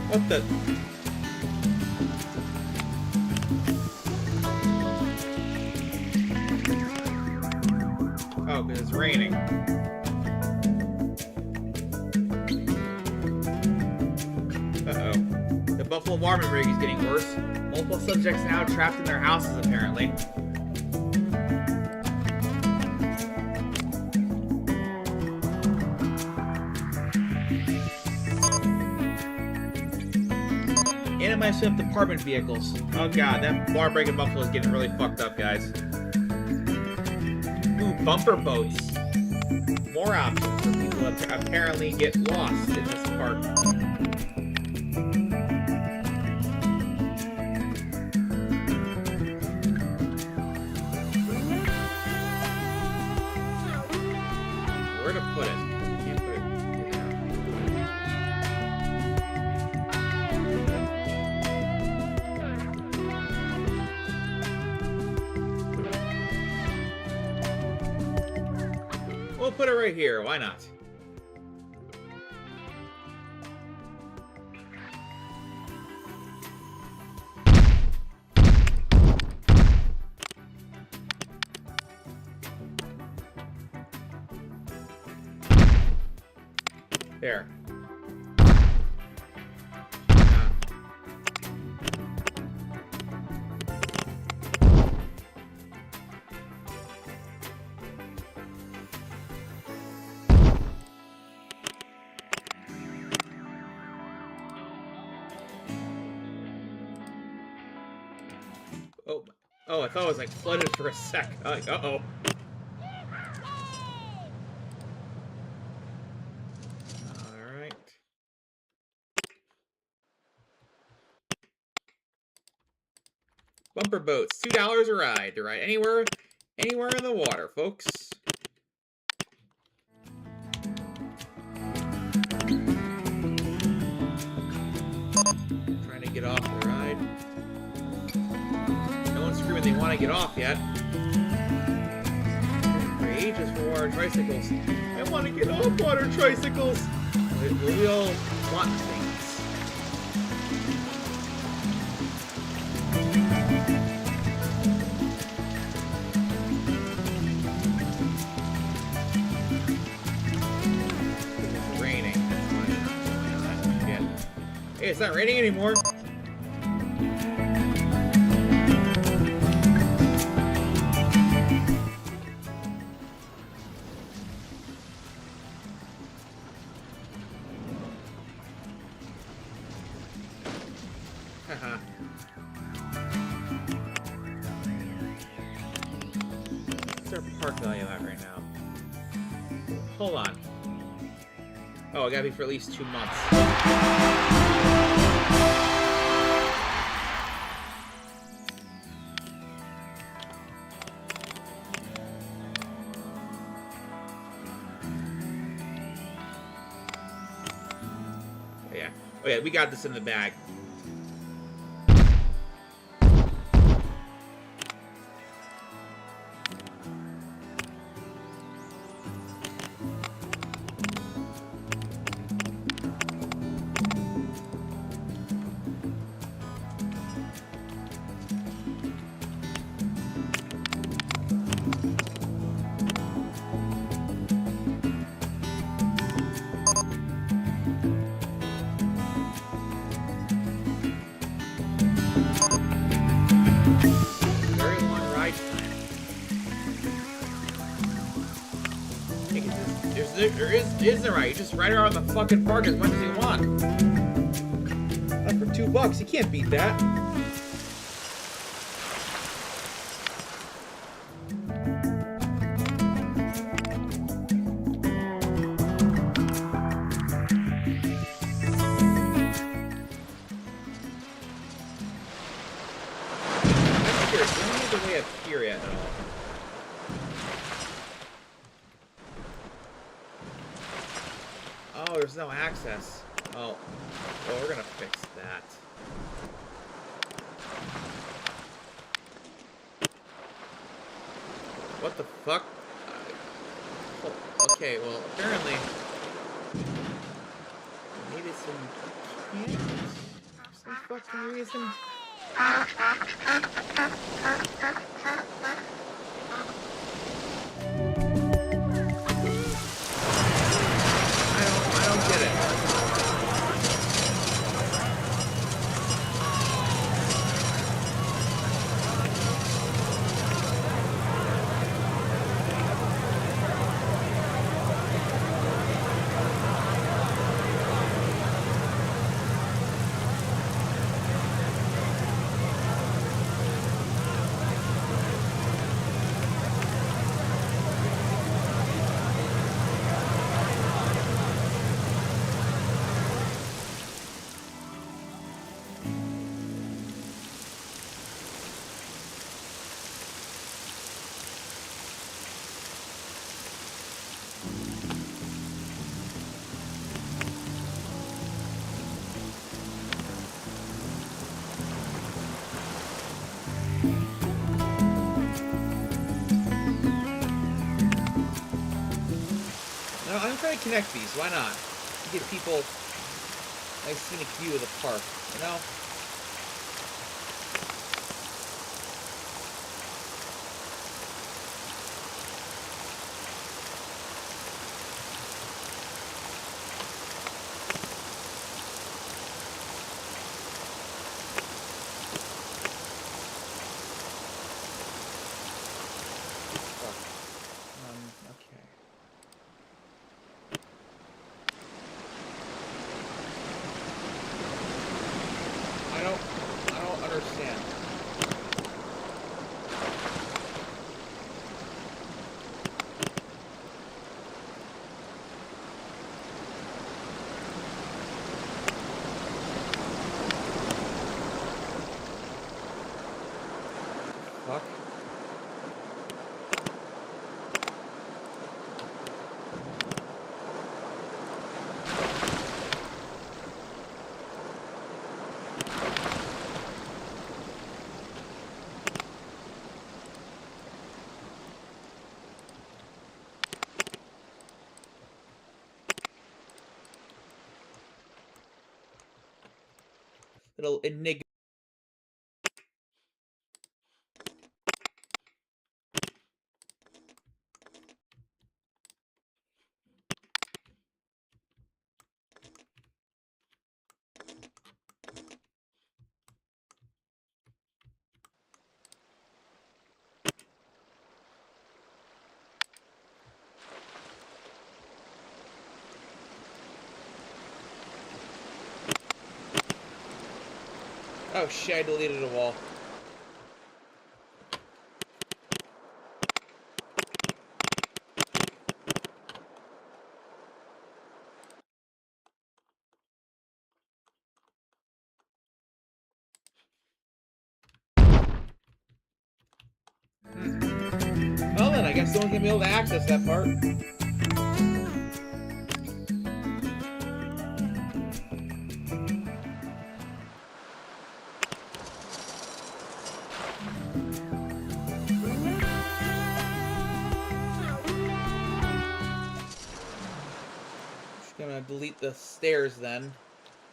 Speaker 1: What the? Buffalo Marvin rig is getting worse. Multiple subjects now trapped in their houses, apparently. Anti-swift apartment vehicles. Oh god, that bar break in Buffalo is getting really fucked up, guys. Ooh, bumper boats. More options for people that apparently get lost in this park. Where to put it? Can't put it. We'll put it right here. Why not? There. Oh, I thought it was like flooded for a sec. Like, uh-oh. Alright. Bumper boats, $2 a ride to ride anywhere in the water, folks. Trying to get off the ride. No one's screaming they want to get off yet. For ages for water tricycles. I want to get off water tricycles. We all want things. It's raining. Hey, it's not raining anymore. What's our park value at right now? Hold on. Oh, it gotta be for at least 2 months. Oh yeah, we got this in the bag. There isn't right. You just ride around the fucking park as much as you want. Not for $2. You can't beat that. I'm curious. We don't need the way up here yet at all. Oh, there's no access. Oh. Well, we're gonna fix that. What the fuck? Okay, well, apparently... needed some... cans? Some fucking reason? I don't get it. I'm trying to connect these. Why not? Give people a nice scenic view of the park, you know? Okay. I don't understand. Fuck. Little enigma. Oh shit, I deleted a wall. Well then, I guess no one's gonna be able to access that part. Just gonna delete the stairs then.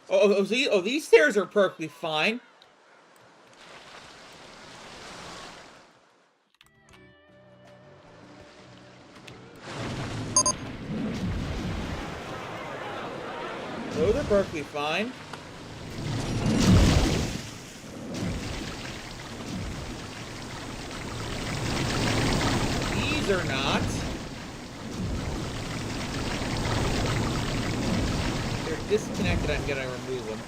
Speaker 1: Oh, these stairs are perfectly fine. Those are perfectly fine. These are not. They're disconnected. I'm gonna remove them.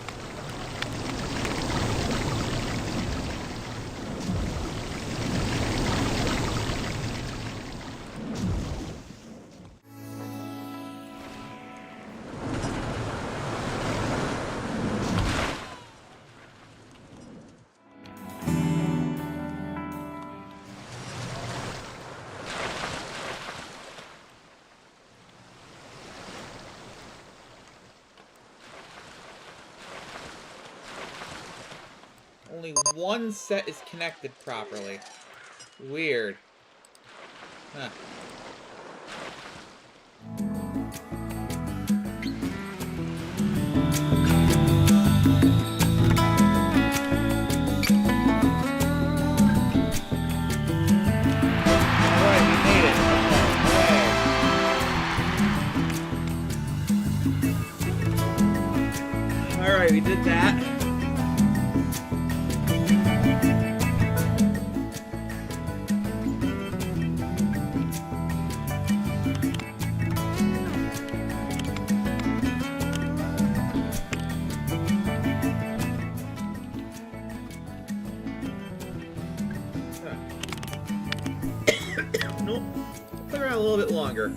Speaker 1: Only one set is connected properly. Weird. Huh. Alright, we made it. Okay. Alright, we did that. Nope. Play around a little bit longer.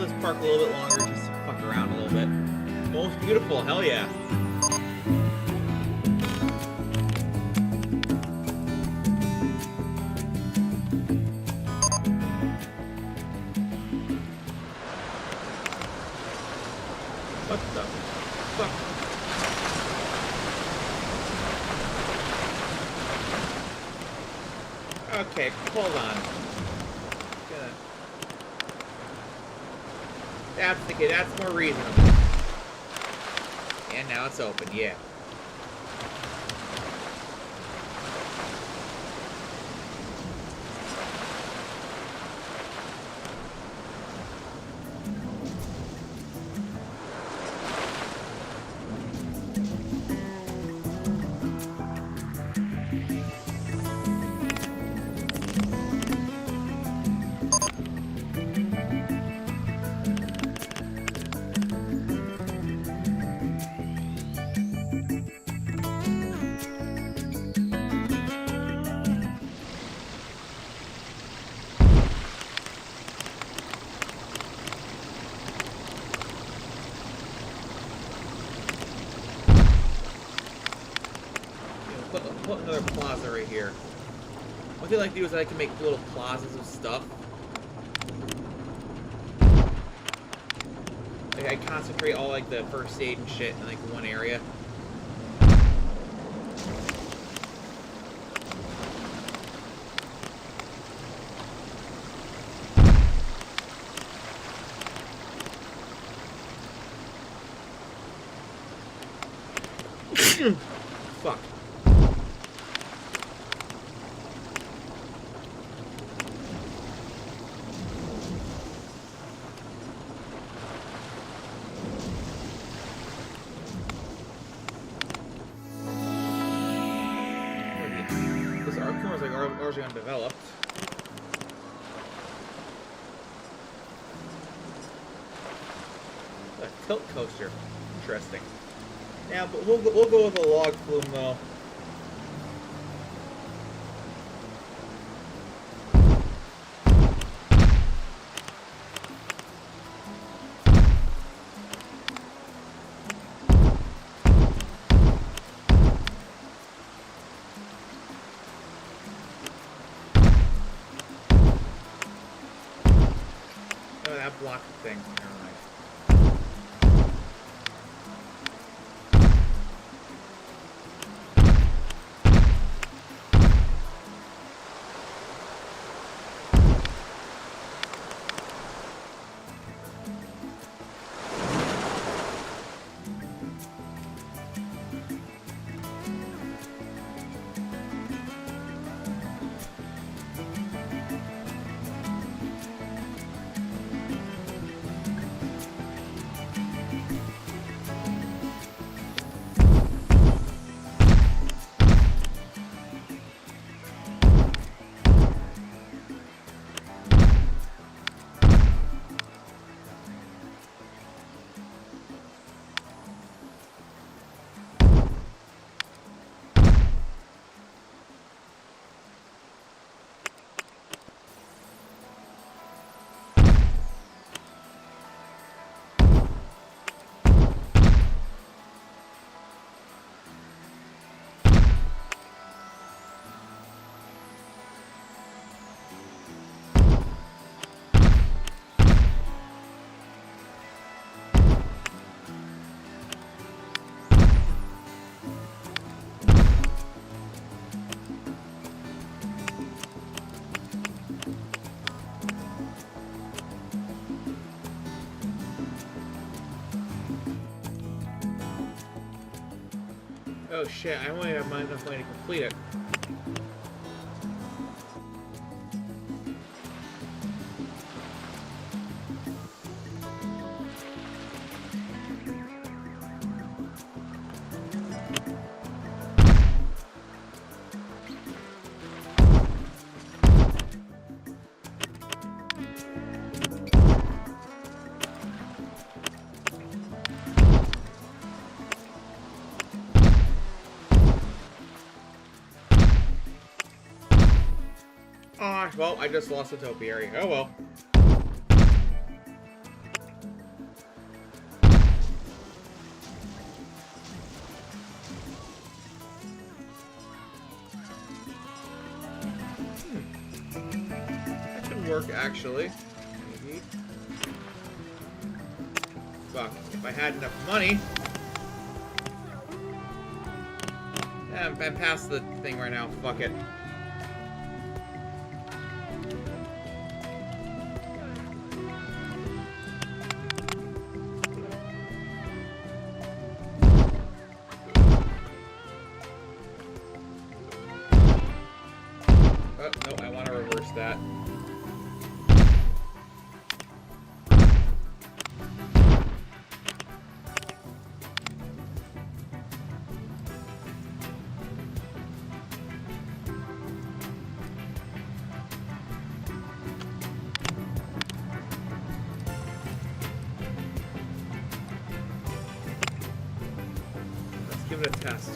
Speaker 1: this park a little bit longer just to fuck around a little bit. Most beautiful, hell yeah. What the fuck? Okay, hold on. That's the kid. That's more reasonable. And now it's open. Yeah. Put another plaza right here. What they like to do is I like to make little plazas of stuff. Like I concentrate all like the first aid and shit in like one area. Fuck. This corner's like largely undeveloped. A tilt coaster. Interesting. Yeah, but we'll go with a log flume though. Oh, that blocked the thing. Never mind. Oh shit, I only have enough money to complete it. Ah, well, I just lost the topiary. Oh well. work, actually. Maybe. Fuck, if I had enough money. Yeah, I'm past the thing right now. Fuck it. Oh, no, I want to reverse that. Let's give it a test.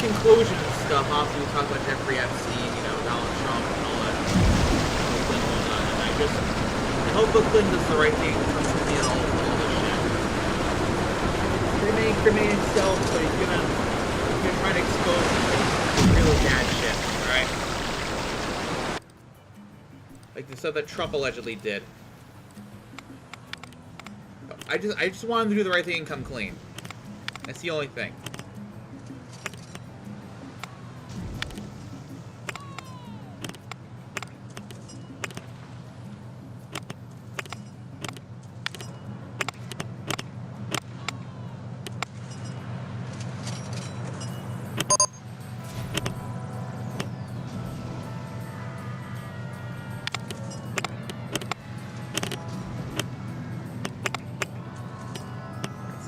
Speaker 1: Conclusion and stuff, obviously we talk about Jeffrey Epstein, you know, Donald Trump and all that, and I hope Bill Clinton does the right thing when it comes to me and all this shit. He's incriminating himself, but he's gonna try to expose some really bad shit, alright? Like the stuff that Trump allegedly did. I just want him to do the right thing and come clean. That's the only thing.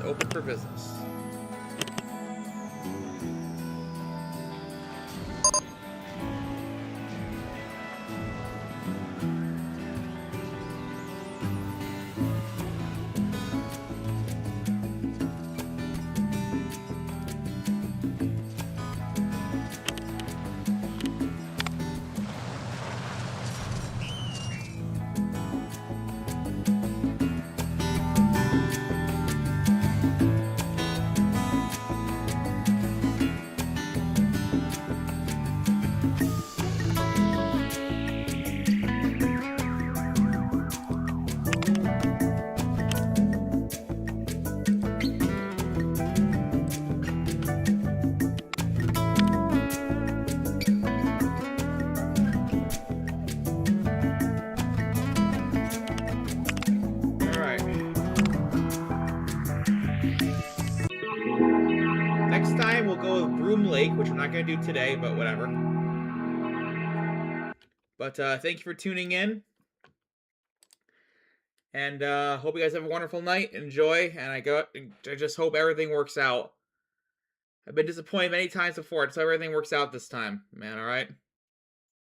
Speaker 1: Open for business. Next time we'll go with Broom Lake, which we're not going to do today, but whatever. But thank you for tuning in. And hope you guys have a wonderful night. Enjoy. And I just hope everything works out. I've been disappointed many times before. I just hope everything works out this time, man, alright?